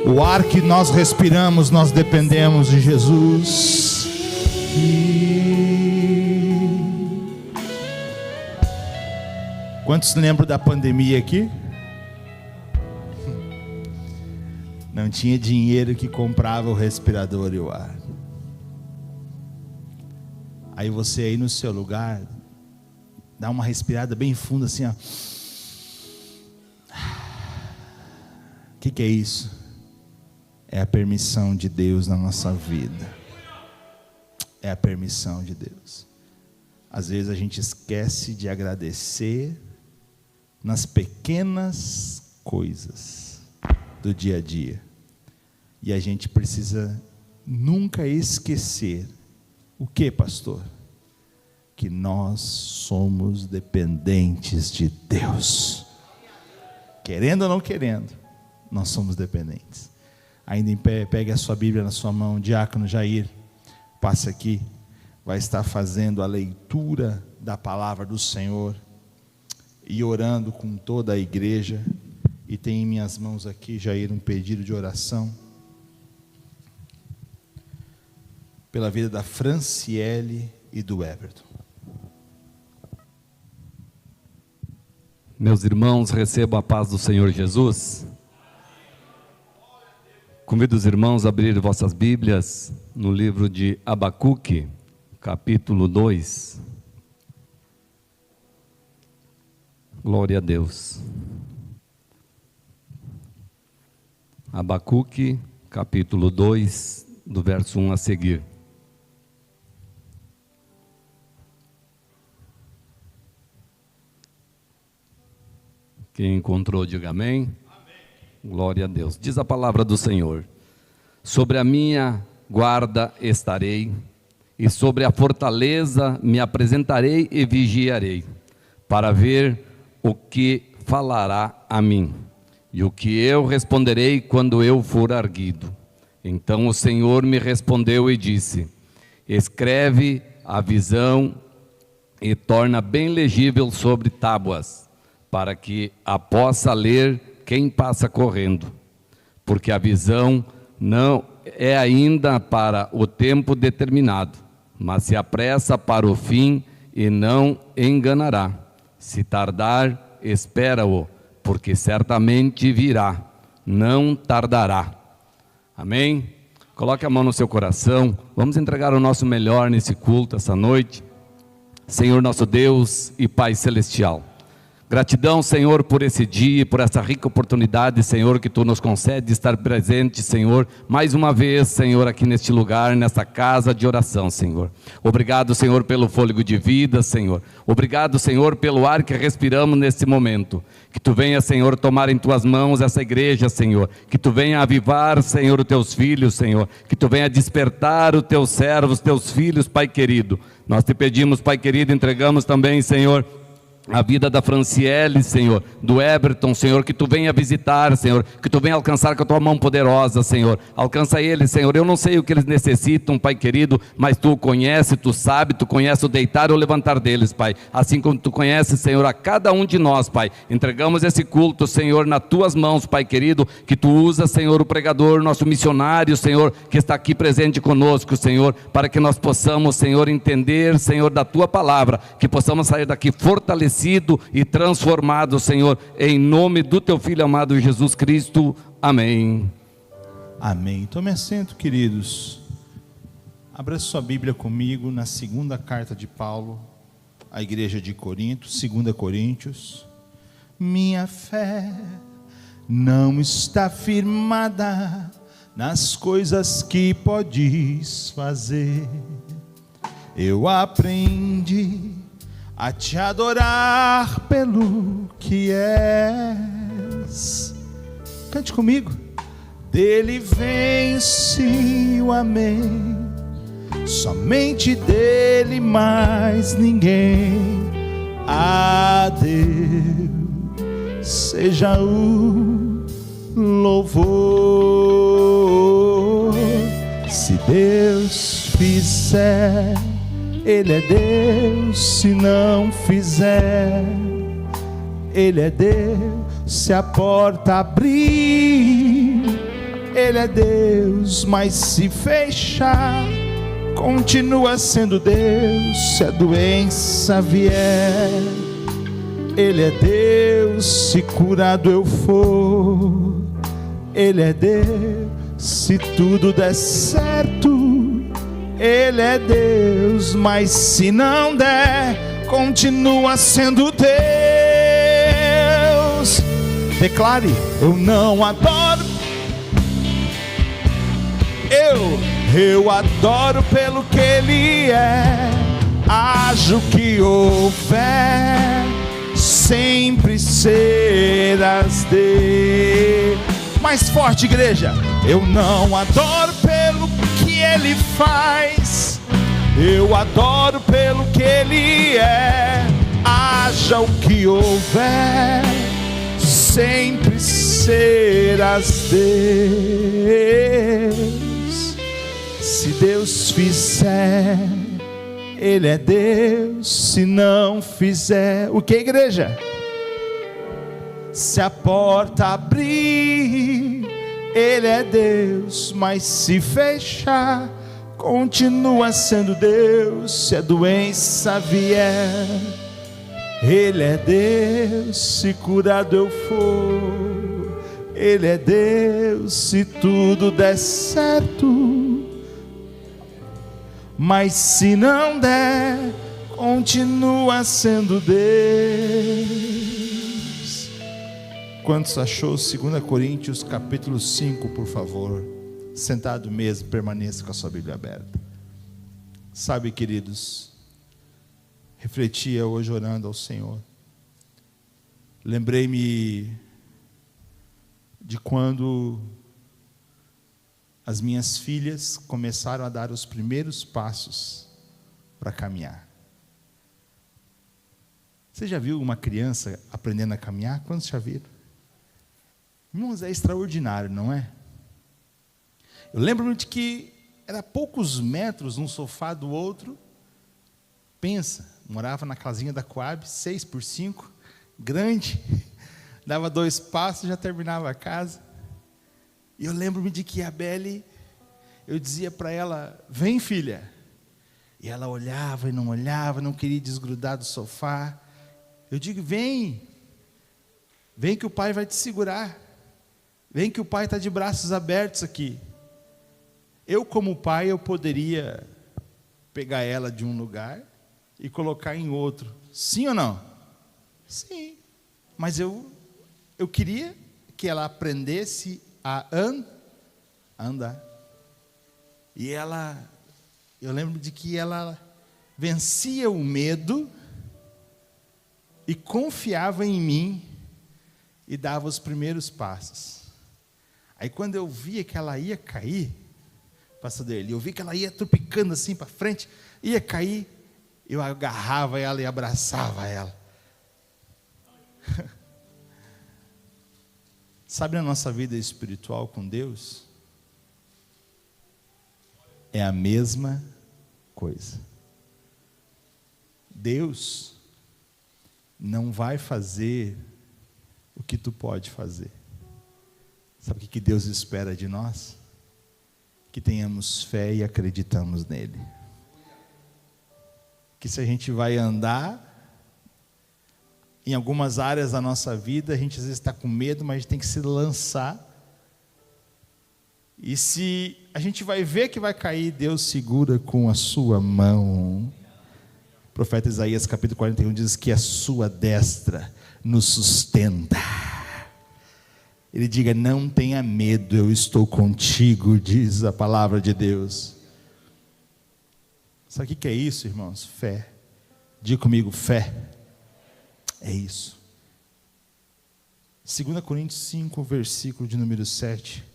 O ar que nós respiramos, nós dependemos de Jesus. Quantos lembram da pandemia aqui? Não tinha dinheiro que comprava o respirador e o ar. Aí você aí no seu lugar, dá uma respirada bem funda assim, ó. O que é isso? É a permissão de Deus na nossa vida. É a permissão de Deus. Às vezes a gente esquece de agradecer nas pequenas coisas do dia a dia. E a gente precisa nunca esquecer. O que, pastor? Que nós somos dependentes de Deus. Querendo ou não querendo, nós somos dependentes. Ainda em pé, pegue a sua Bíblia na sua mão. Diácono Jair, passe aqui. Vai estar fazendo a leitura da palavra do Senhor e orando com toda a igreja. E tem em minhas mãos aqui, Jair, um pedido de oração pela vida da Franciele e do Everton. Meus irmãos, recebam a paz do Senhor Jesus. Convido os irmãos a abrir vossas Bíblias no livro de Abacuque, capítulo 2. Glória a Deus. Abacuque, capítulo 2, do verso 1 a seguir. Quem encontrou, diga amém. Glória a Deus. Diz a palavra do Senhor: sobre a minha guarda estarei, e sobre a fortaleza me apresentarei e vigiarei, para ver o que falará a mim, e o que eu responderei quando eu for arguido. Então o Senhor me respondeu e disse: escreve a visão e torna bem legível sobre tábuas, para que a possa ler quem passa correndo, porque a visão não é ainda para o tempo determinado, mas se apressa para o fim e não enganará. Se tardar, espera-o, porque certamente virá, não tardará. Amém? Coloque a mão no seu coração. Vamos entregar o nosso melhor nesse culto essa noite. Senhor nosso Deus e Pai Celestial, gratidão, Senhor, por esse dia, por essa rica oportunidade, Senhor, que Tu nos concede de estar presente, Senhor, mais uma vez, Senhor, aqui neste lugar, nessa casa de oração, Senhor. Obrigado, Senhor, pelo fôlego de vida, Senhor. Obrigado, Senhor, pelo ar que respiramos nesse momento. Que Tu venha, Senhor, tomar em Tuas mãos essa igreja, Senhor. Que Tu venha avivar, Senhor, os Teus filhos, Senhor. Que Tu venha despertar os Teus servos, Teus filhos, Pai querido. Nós Te pedimos, Pai querido, entregamos também, Senhor, a vida da Franciele, Senhor, do Everton, Senhor, que Tu venha visitar, Senhor, que Tu venha alcançar com a Tua mão poderosa, Senhor. Alcança eles, Senhor. Eu não sei o que eles necessitam, Pai querido, mas Tu conhece, Tu sabe, Tu conhece o deitar ou levantar deles, Pai. Assim como Tu conheces, Senhor, a cada um de nós, Pai. Entregamos esse culto, Senhor, nas Tuas mãos, Pai querido, que Tu usa, Senhor, o pregador, nosso missionário, Senhor, que está aqui presente conosco, Senhor, para que nós possamos, Senhor, entender, Senhor, da Tua palavra, que possamos sair daqui fortalecidos e transformado, Senhor, em nome do Teu Filho amado Jesus Cristo. Amém. Amém. Tome assento, queridos. Abra sua Bíblia comigo na segunda carta de Paulo à igreja de Corinto, 2 Coríntios. Minha fé não está firmada nas coisas que podes fazer. Eu aprendi a Te adorar pelo que és. Cante comigo. Dele vence o amém, somente dele, mais ninguém. A Deus seja o louvor. Se Deus fizer, Ele é Deus. Se não fizer, Ele é Deus. Se a porta abrir, Ele é Deus. Mas se fechar, continua sendo Deus. Se a doença vier, Ele é Deus. Se curado eu for, Ele é Deus. Se tudo der certo, Ele é Deus. Mas se não der, continua sendo Deus. Declare: eu não adoro, eu adoro pelo que Ele é. Haja o que houver, sempre serás dele. Mais forte, igreja. Eu não adoro pelo que Ele faz, eu adoro pelo que Ele é. Haja o que houver, sempre serás Deus. Se Deus fizer, Ele é Deus. Se não fizer, o que, igreja? Se a porta abrir, Ele é Deus. Mas se fechar, continua sendo Deus. Se a doença vier, Ele é Deus. Se curado eu for, Ele é Deus. Se tudo der certo, mas se não der, continua sendo Deus. Quantos achou 2 Coríntios capítulo 5, por favor? Sentado mesmo, permaneça com a sua Bíblia aberta. Sabe, queridos, refletia hoje orando ao Senhor. Lembrei-me de quando as minhas filhas começaram a dar os primeiros passos para caminhar. Você já viu uma criança aprendendo a caminhar? Quantos já viram? Irmãos, é extraordinário, não é? Eu lembro-me de que era poucos metros um sofá do outro. Pensa, morava na casinha da Coab, 6x5, grande, dava 2 passos e já terminava a casa. E eu lembro-me de que a Belle, eu dizia para ela: vem, filha. E ela olhava e não olhava, não queria desgrudar do sofá. Eu digo: vem que o pai vai te segurar, vem que o pai está de braços abertos aqui. Eu, como pai, eu poderia pegar ela de um lugar e colocar em outro, sim ou não? Sim, mas eu queria que ela aprendesse a andar. E eu lembro de que ela vencia o medo e confiava em mim e dava os primeiros passos. Aí quando eu via que ela ia cair, pastor dele, eu vi que ela ia tropicando assim para frente, ia cair, eu agarrava ela e abraçava ela. Sabe, na nossa vida espiritual com Deus, é a mesma coisa. Deus não vai fazer o que tu pode fazer. Sabe o que Deus espera de nós? Que tenhamos fé e acreditamos nele. Que se a gente vai andar em algumas áreas da nossa vida, a gente às vezes está com medo, mas a gente tem que se lançar. E se a gente vai ver que vai cair, Deus segura com a sua mão. O profeta Isaías capítulo 41 diz que a sua destra nos sustenta. Ele diga: não tenha medo, eu estou contigo, diz a palavra de Deus. Sabe o que é isso, irmãos? Fé. Diga comigo: fé. É isso. 2 Coríntios 5, versículo de número 7.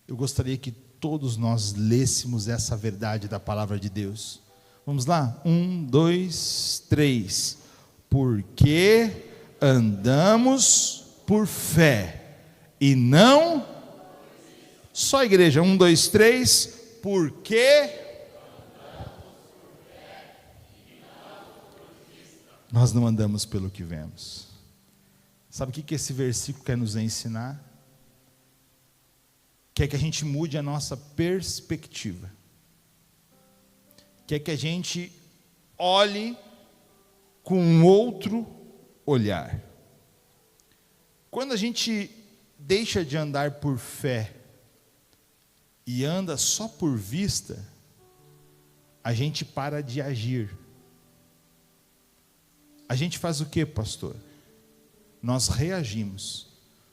Eu gostaria que todos nós lêssemos essa verdade da palavra de Deus. Vamos lá? 1, 2, 3. Porque andamos por fé e não... Só a igreja, 1, 2, 3. Porque nós não andamos pelo que vemos. Sabe o que esse versículo quer nos ensinar? Quer que a gente mude a nossa perspectiva. Quer que a gente olhe com um outro olhar. Quando a gente deixa de andar por fé e anda só por vista, a gente para de agir. A gente faz o que, pastor? Nós reagimos.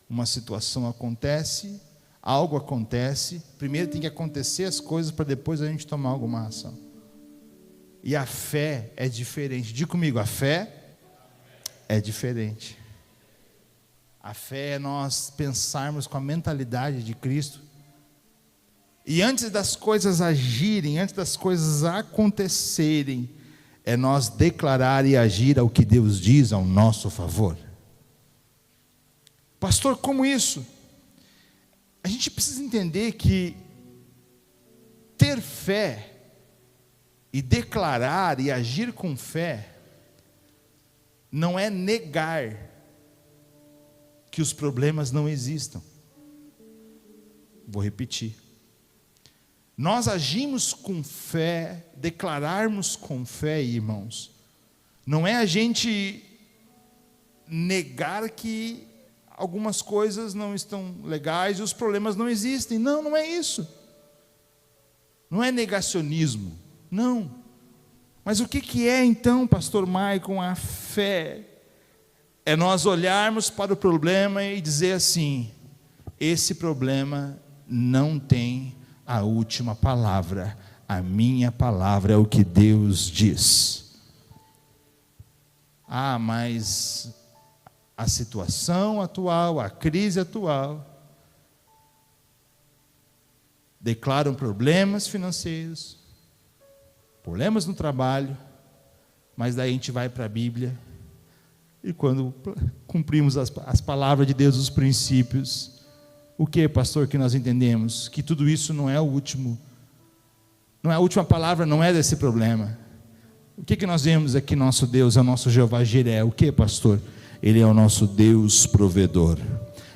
Uma situação acontece, algo acontece, primeiro tem que acontecer as coisas para depois a gente tomar alguma ação. E a fé é diferente. Diga comigo, a fé é diferente. A fé é nós pensarmos com a mentalidade de Cristo. E antes das coisas agirem, antes das coisas acontecerem, é nós declarar e agir ao que Deus diz ao nosso favor. Pastor, como isso? A gente precisa entender que ter fé e declarar e agir com fé não é negar que os problemas não existam. Vou repetir. Nós agimos com fé, declararmos com fé, irmãos, não é a gente negar que algumas coisas não estão legais e os problemas não existem. Não, não é isso. Não é negacionismo. Não. Mas o que é então, pastor Maicon, a fé? É nós olharmos para o problema e dizer assim: esse problema não tem a última palavra. A minha palavra é o que Deus diz. Ah, mas a situação atual, a crise atual, declaram problemas financeiros, problemas no trabalho, mas daí a gente vai para a Bíblia, e quando cumprimos as palavras de Deus, os princípios, o que, pastor, que nós entendemos? Que tudo isso não é o último, não é a última palavra, não é desse problema. O que nós vemos é que nosso Deus é o nosso Jeová Jiré. O que, pastor? Ele é o nosso Deus provedor.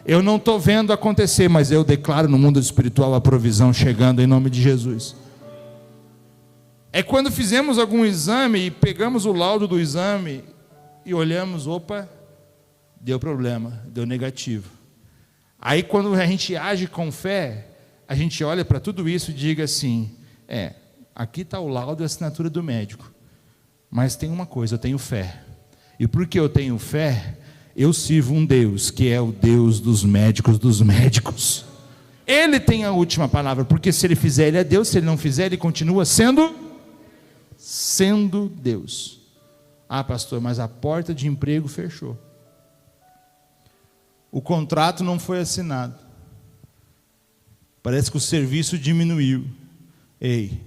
Eu não estou vendo acontecer, mas eu declaro no mundo espiritual a provisão chegando em nome de Jesus. É quando fizemos algum exame e pegamos o laudo do exame e olhamos, opa, deu problema, deu negativo. Aí quando a gente age com fé, a gente olha para tudo isso e diga assim: aqui está o laudo e a assinatura do médico, mas tem uma coisa, eu tenho fé. E porque eu tenho fé, eu sirvo um Deus que é o Deus dos médicos dos médicos. Ele tem a última palavra, porque se ele fizer, ele é Deus. Se ele não fizer, ele continua sendo Deus. Ah, pastor, mas a porta de emprego fechou. O contrato não foi assinado. Parece que o serviço diminuiu. Ei,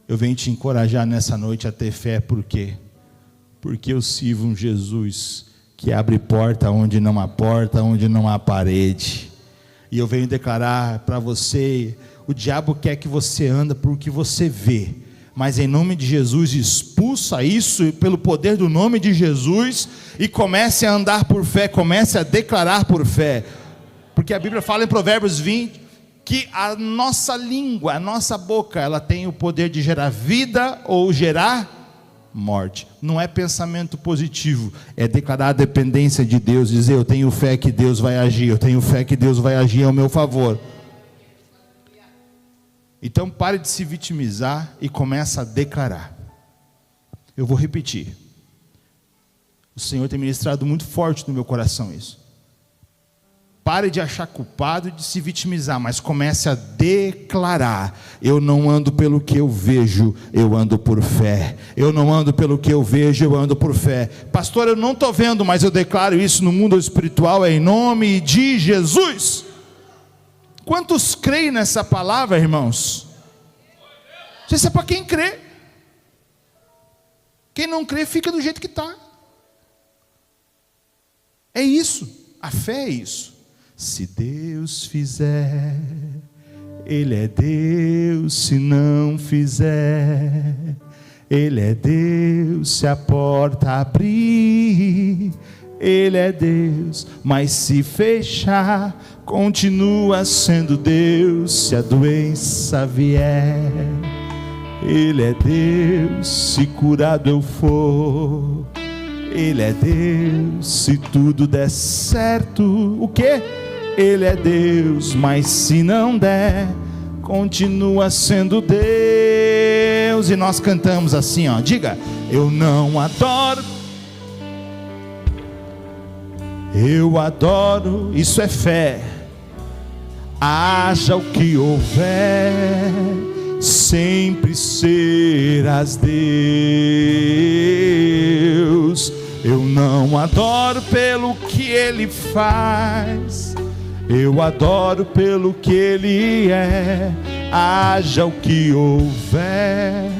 eu venho te encorajar nessa noite a ter fé, por quê? Porque eu sirvo um Jesus que abre porta onde não há porta, onde não há parede. E eu venho declarar para você: o diabo quer que você anda por o que você vê, mas em nome de Jesus expulsa isso pelo poder do nome de Jesus e comece a andar por fé, comece a declarar por fé. Porque a Bíblia fala em Provérbios 20 que a nossa língua, a nossa boca, ela tem o poder de gerar vida ou gerar morte. Não é pensamento positivo, é declarar a dependência de Deus, dizer: eu tenho fé que Deus vai agir, eu tenho fé que Deus vai agir ao meu favor. Então pare de se vitimizar e comece a declarar. Eu vou repetir. O Senhor tem ministrado muito forte no meu coração isso. Pare de achar culpado e de se vitimizar, mas comece a declarar: eu não ando pelo que eu vejo, eu ando por fé. Eu não ando pelo que eu vejo, eu ando por fé. Pastor, eu não estou vendo, mas eu declaro isso no mundo espiritual em nome de Jesus. Quantos creem nessa palavra, irmãos? Isso é para quem crê. Quem não crê fica do jeito que está. É isso, a fé é isso. Se Deus fizer, Ele é Deus. Se não fizer, Ele é Deus. Se a porta abrir, Ele é Deus. Mas se fechar, continua sendo Deus. Se a doença vier, Ele é Deus. Se curado eu for, Ele é Deus. Se tudo der certo, o quê? Ele é Deus. Mas se não der, continua sendo Deus. E nós cantamos assim, ó, diga: eu não adoro, eu adoro, isso é fé. Haja o que houver, sempre serás Deus. Eu não adoro pelo que Ele faz, eu adoro pelo que Ele é. Haja o que houver,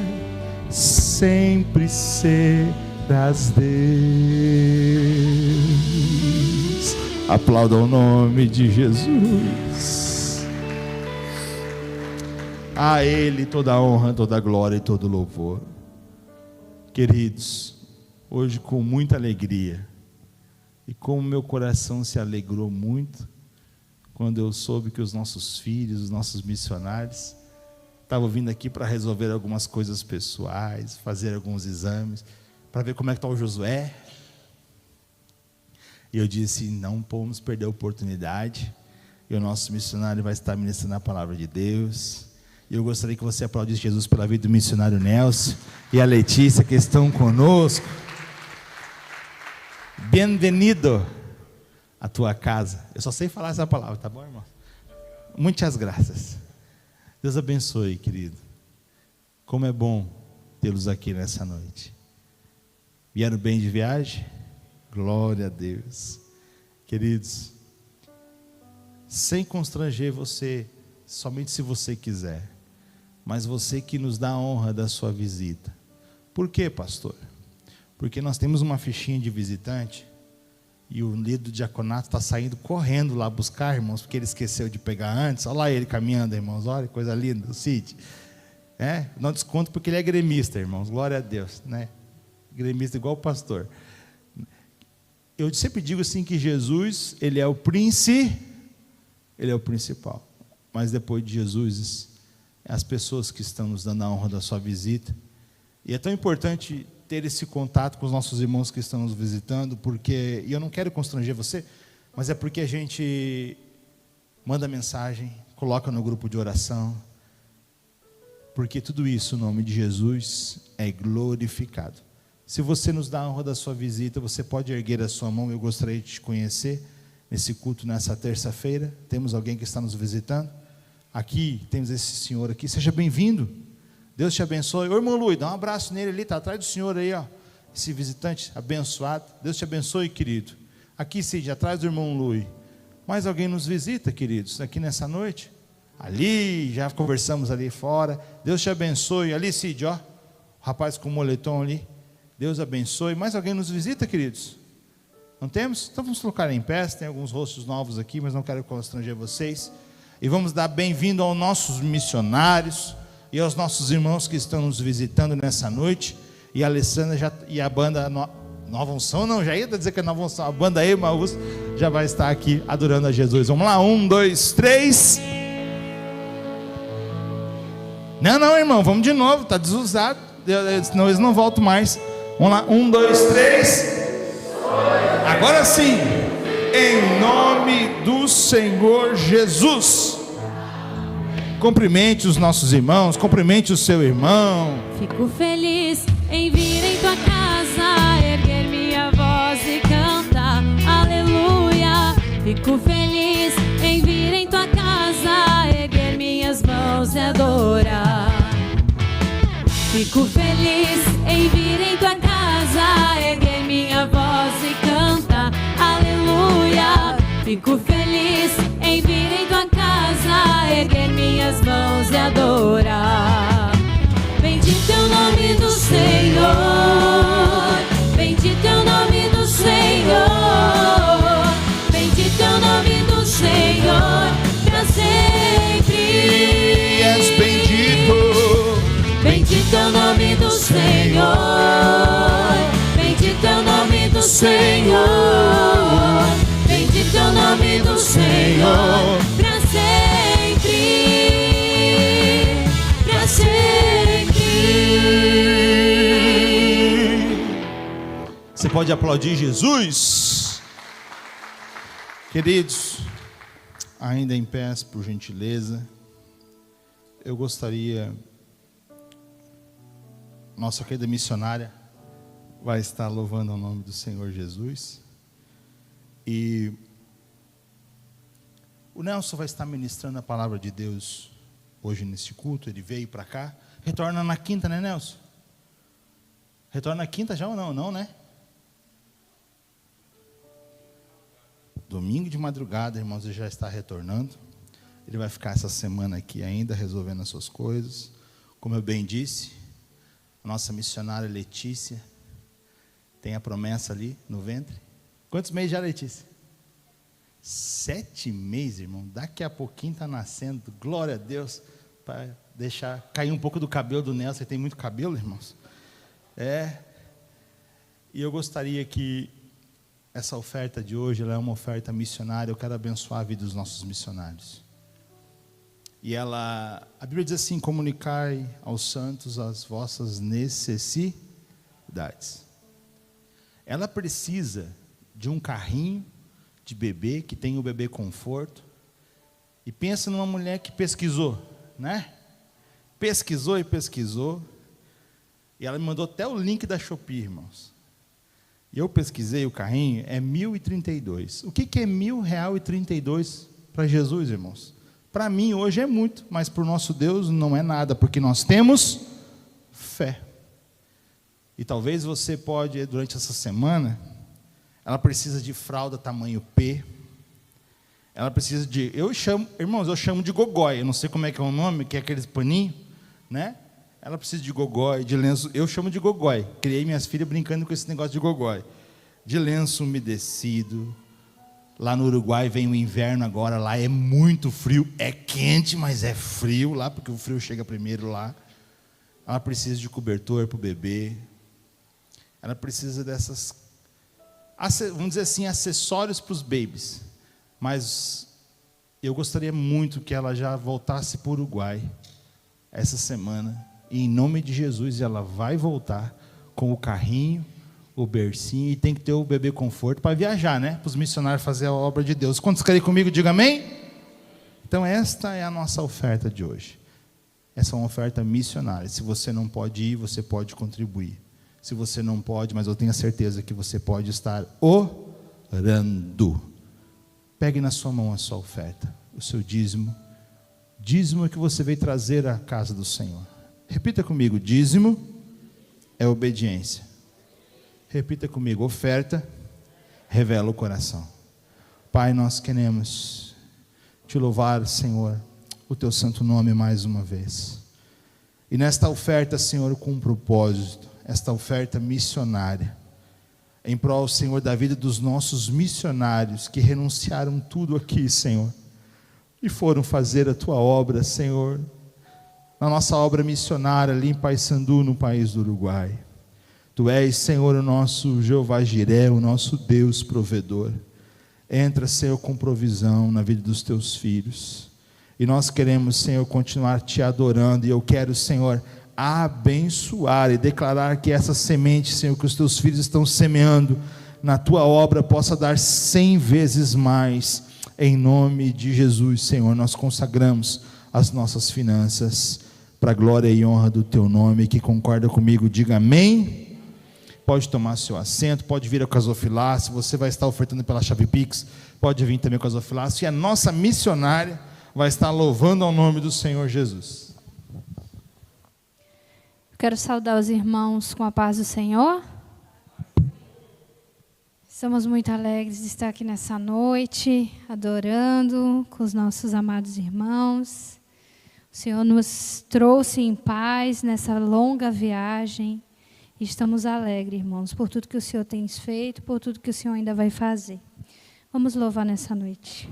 sempre serás Deus. Aplauda o nome de Jesus. A Ele toda a honra, toda a glória e todo o louvor. Queridos, hoje com muita alegria, e como meu coração se alegrou muito quando eu soube que os nossos filhos, os nossos missionários estavam vindo aqui para resolver algumas coisas pessoais, fazer alguns exames, para ver como é que está o Josué. E eu disse: não podemos perder a oportunidade, e o nosso missionário vai estar ministrando a palavra de Deus. E eu gostaria que você aplaudisse Jesus pela vida do missionário Nelson e a Letícia, que estão conosco. Bem-vindo à tua casa. Eu só sei falar essa palavra, tá bom, irmão? Muitas graças. Deus abençoe, querido. Como é bom tê-los aqui nessa noite. Vieram bem de viagem? Glória a Deus. Queridos, sem constranger você, somente se você quiser, mas você que nos dá a honra da sua visita. Por quê, pastor? Porque nós temos uma fichinha de visitante e o líder do diaconato está saindo correndo lá buscar, irmãos, porque ele esqueceu de pegar antes. Olha lá ele caminhando, irmãos, olha que coisa linda, o Cid. Não desconto porque ele é gremista, irmãos, glória a Deus, né? Gremista igual o pastor. Eu sempre digo assim que Jesus, Ele é o príncipe, Ele é o principal, mas depois de Jesus, as pessoas que estão nos dando a honra da sua visita. E é tão importante ter esse contato com os nossos irmãos que estão nos visitando, porque, e eu não quero constranger você, mas é porque a gente manda mensagem, coloca no grupo de oração, porque tudo isso, o nome de Jesus é glorificado. Se você nos dá a honra da sua visita, você pode erguer a sua mão. Eu gostaria de te conhecer nesse culto, nessa terça-feira. Temos alguém que está nos visitando aqui, temos esse senhor aqui, seja bem-vindo, Deus te abençoe. Ô irmão Luiz, dá um abraço nele ali, está atrás do senhor aí, ó, esse visitante abençoado. Deus te abençoe, querido. Aqui, Cid, atrás do irmão Luiz. Mais alguém nos visita, queridos, aqui nessa noite? Ali, já conversamos ali fora. Deus te abençoe. Ali, Cid, ó, o rapaz com o moletom ali. Deus abençoe. Mais alguém nos visita, queridos? Não temos? Então vamos colocar em pé. Tem alguns rostos novos aqui, mas não quero constranger vocês. E vamos dar bem-vindo aos nossos missionários e aos nossos irmãos que estão nos visitando nessa noite. E a Alessandra e a banda Nova Unção, não, já ia dizer que é Nova Unção. A banda Emaús já vai estar aqui adorando a Jesus. Vamos lá, 1, 2, 3. Não, irmão, vamos de novo, está desusado, senão eles não voltam mais. Vamos lá, 1, 2, 3. Agora sim, em nome do Senhor Jesus. Cumprimente os nossos irmãos, cumprimente o seu irmão. Fico feliz em vir em tua casa, erguer minha voz e cantar, aleluia. Fico feliz em vir em tua casa, erguer minhas mãos e adorar. Fico feliz em vir em tua casa, erguer minha voz e cantar, aleluia. Fico feliz em vir em tua casa, minhas mãos e adorar. Bendito é o nome do Senhor, bendito é o nome do Senhor, bendito é o nome do Senhor, pra sempre. És bendito. Bendito é o nome do Senhor, bendito é o nome do Senhor, bendito é o nome do Senhor, pra sempre, pra sempre. Você pode aplaudir Jesus? Queridos, ainda em pé, por gentileza, eu gostaria, nossa querida missionária vai estar louvando o nome do Senhor Jesus, e o Nelson vai estar ministrando a palavra de Deus hoje nesse culto. Ele veio para cá, retorna na quinta, né, Nelson? Retorna na quinta já ou não? Não, né? Domingo de madrugada, irmãos, ele já está retornando. Ele vai ficar essa semana aqui ainda, resolvendo as suas coisas. Como eu bem disse, a nossa missionária Letícia tem a promessa ali no ventre. Quantos meses já, Letícia? 7 meses, irmão. Daqui a pouquinho está nascendo. Glória a Deus. Para deixar cair um pouco do cabelo do Nelson. Você tem muito cabelo, irmãos? E eu gostaria que essa oferta de hoje, ela é uma oferta missionária. Eu quero abençoar a vida dos nossos missionários. E a Bíblia diz assim: comunicai aos santos as vossas necessidades. Ela precisa de um carrinho de bebê, que tem o bebê conforto. E pensa numa mulher que pesquisou, né? Pesquisou e pesquisou. E ela me mandou até o link da Shopee, irmãos. E eu pesquisei o carrinho, é 1.032. O que é R$1.032 para Jesus, irmãos? Para mim hoje é muito, mas para o nosso Deus não é nada, porque nós temos fé. E talvez você pode, durante essa semana, ela precisa de fralda tamanho P. Ela precisa de, irmãos, eu chamo de gogói. Eu não sei como é que é o nome, que é aqueles paninhos, né? Ela precisa de gogói, de lenço. Eu chamo de gogói. Criei minhas filhas brincando com esse negócio de gogói. De lenço umedecido. Lá no Uruguai vem o inverno agora. Lá é muito frio. É quente, mas é frio lá, porque o frio chega primeiro lá. Ela precisa de cobertor para o bebê. Ela precisa dessas, vamos dizer assim, acessórios para os babies. Mas eu gostaria muito que ela já voltasse para o Uruguai essa semana. E em nome de Jesus ela vai voltar com o carrinho, o bercinho, e tem que ter o bebê conforto para viajar, né? Para os missionários fazer a obra de Deus. Quantos querem comigo? Diga amém. Então esta é a nossa oferta de hoje. Essa é uma oferta missionária. Se você não pode ir, você pode contribuir. Se você não pode, mas eu tenho a certeza que você pode estar orando. Pegue na sua mão a sua oferta, o seu dízimo. Dízimo é que você veio trazer à casa do Senhor. Repita comigo: dízimo é obediência. Repita comigo: oferta revela o coração. Pai, nós queremos te louvar, Senhor, o teu santo nome mais uma vez. E nesta oferta, Senhor, com um propósito, esta oferta missionária, em prol, Senhor, da vida dos nossos missionários que renunciaram tudo aqui, Senhor, e foram fazer a tua obra, Senhor, na nossa obra missionária ali em Paysandu, no país do Uruguai. Tu és, Senhor, o nosso Jeová Jiré, o nosso Deus provedor. Entra, Senhor, com provisão na vida dos teus filhos. E nós queremos, Senhor, continuar te adorando. E eu quero, Senhor, abençoar e declarar que essa semente, Senhor, que os teus filhos estão semeando na tua obra, possa dar 100 vezes mais. Em nome de Jesus, Senhor, nós consagramos as nossas finanças para a glória e honra do teu nome. Que concorda comigo, diga amém. Pode tomar seu assento, pode vir ao gasofilácio. Você vai estar ofertando pela chave Pix, pode vir também ao gasofilácio. E a nossa missionária vai estar louvando ao nome do Senhor Jesus. Quero saudar os irmãos com a paz do Senhor. Estamos muito alegres de estar aqui nessa noite, adorando com os nossos amados irmãos. O Senhor nos trouxe em paz nessa longa viagem. E estamos alegres, irmãos, por tudo que o Senhor tem feito, por tudo que o Senhor ainda vai fazer. Vamos louvar nessa noite.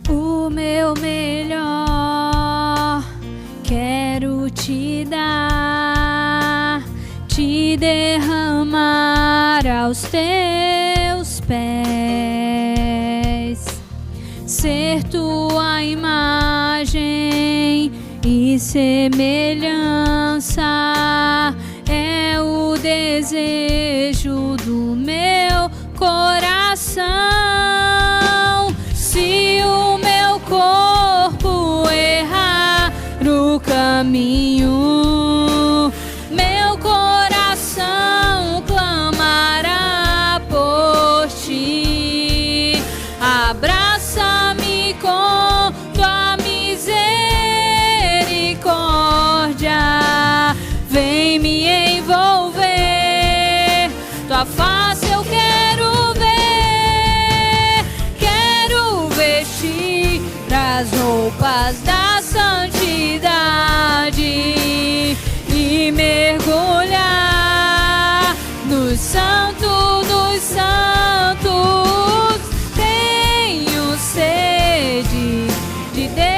O meu melhor quero te dar, te derramar aos teus pés, ser tua imagem e semelhança é o desejo do meu coração. Se o meu corpo errar o caminho, meu coração clamará por ti. Abraça-me com tua misericórdia, vem me envolver, tua face eu quero ver. As roupas da santidade e mergulhar no santo dos santos. Tenho sede de Deus,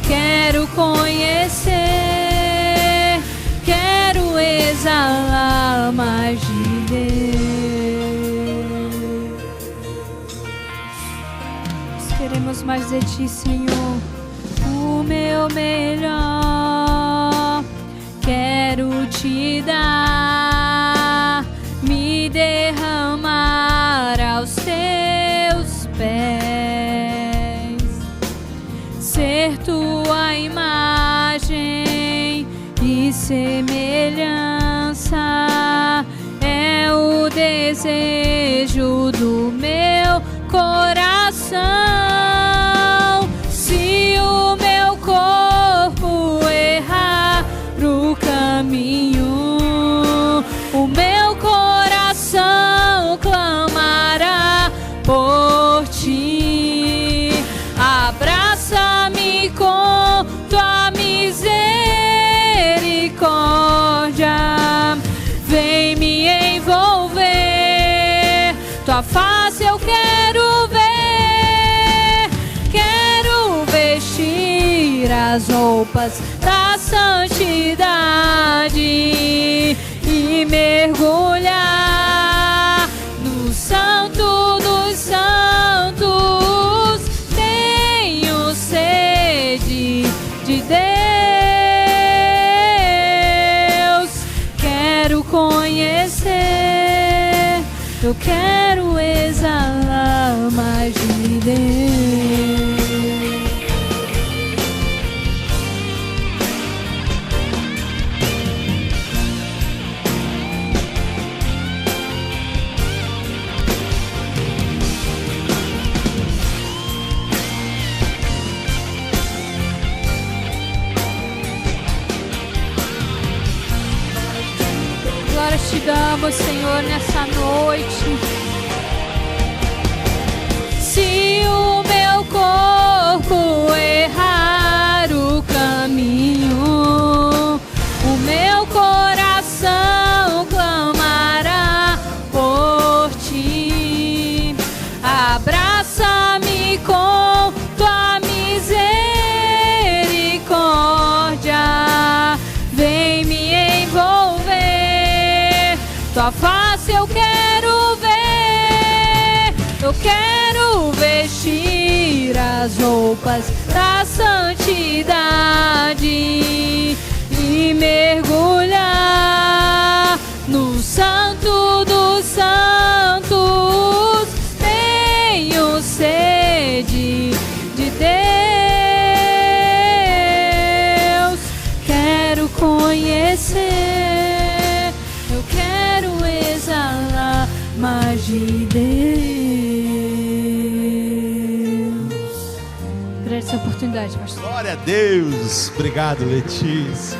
quero conhecer, quero exalar mais de Deus. Queremos mais de ti, Senhor. O meu melhor quero te dar, me derramar aos teus pés, ser tua imagem e semelhança é o desejo do meu coração. Se o meu corpo errar o caminho, o meu coração clamará por ti. Abraça-me com tua misericórdia, vem me envolver, tua face eu quero ver. Quero vestir as roupas da santidade e mergulhar no santo dos santos. Tenho sede de Deus, quero conhecer, eu quero exalar mais de Deus. Glória te damos, Senhor, nessa noite. Se o meu corpo errar o caminho, o meu coração clamará por ti. Abraça-me com tua misericórdia, vem me envolver, tua face eu quero ver. Eu quero vestir as roupas da santidade e mergulhar no santo dos santos. mais de Deus. Grande essa oportunidade, pastor. Glória a Deus. Obrigado, Letícia.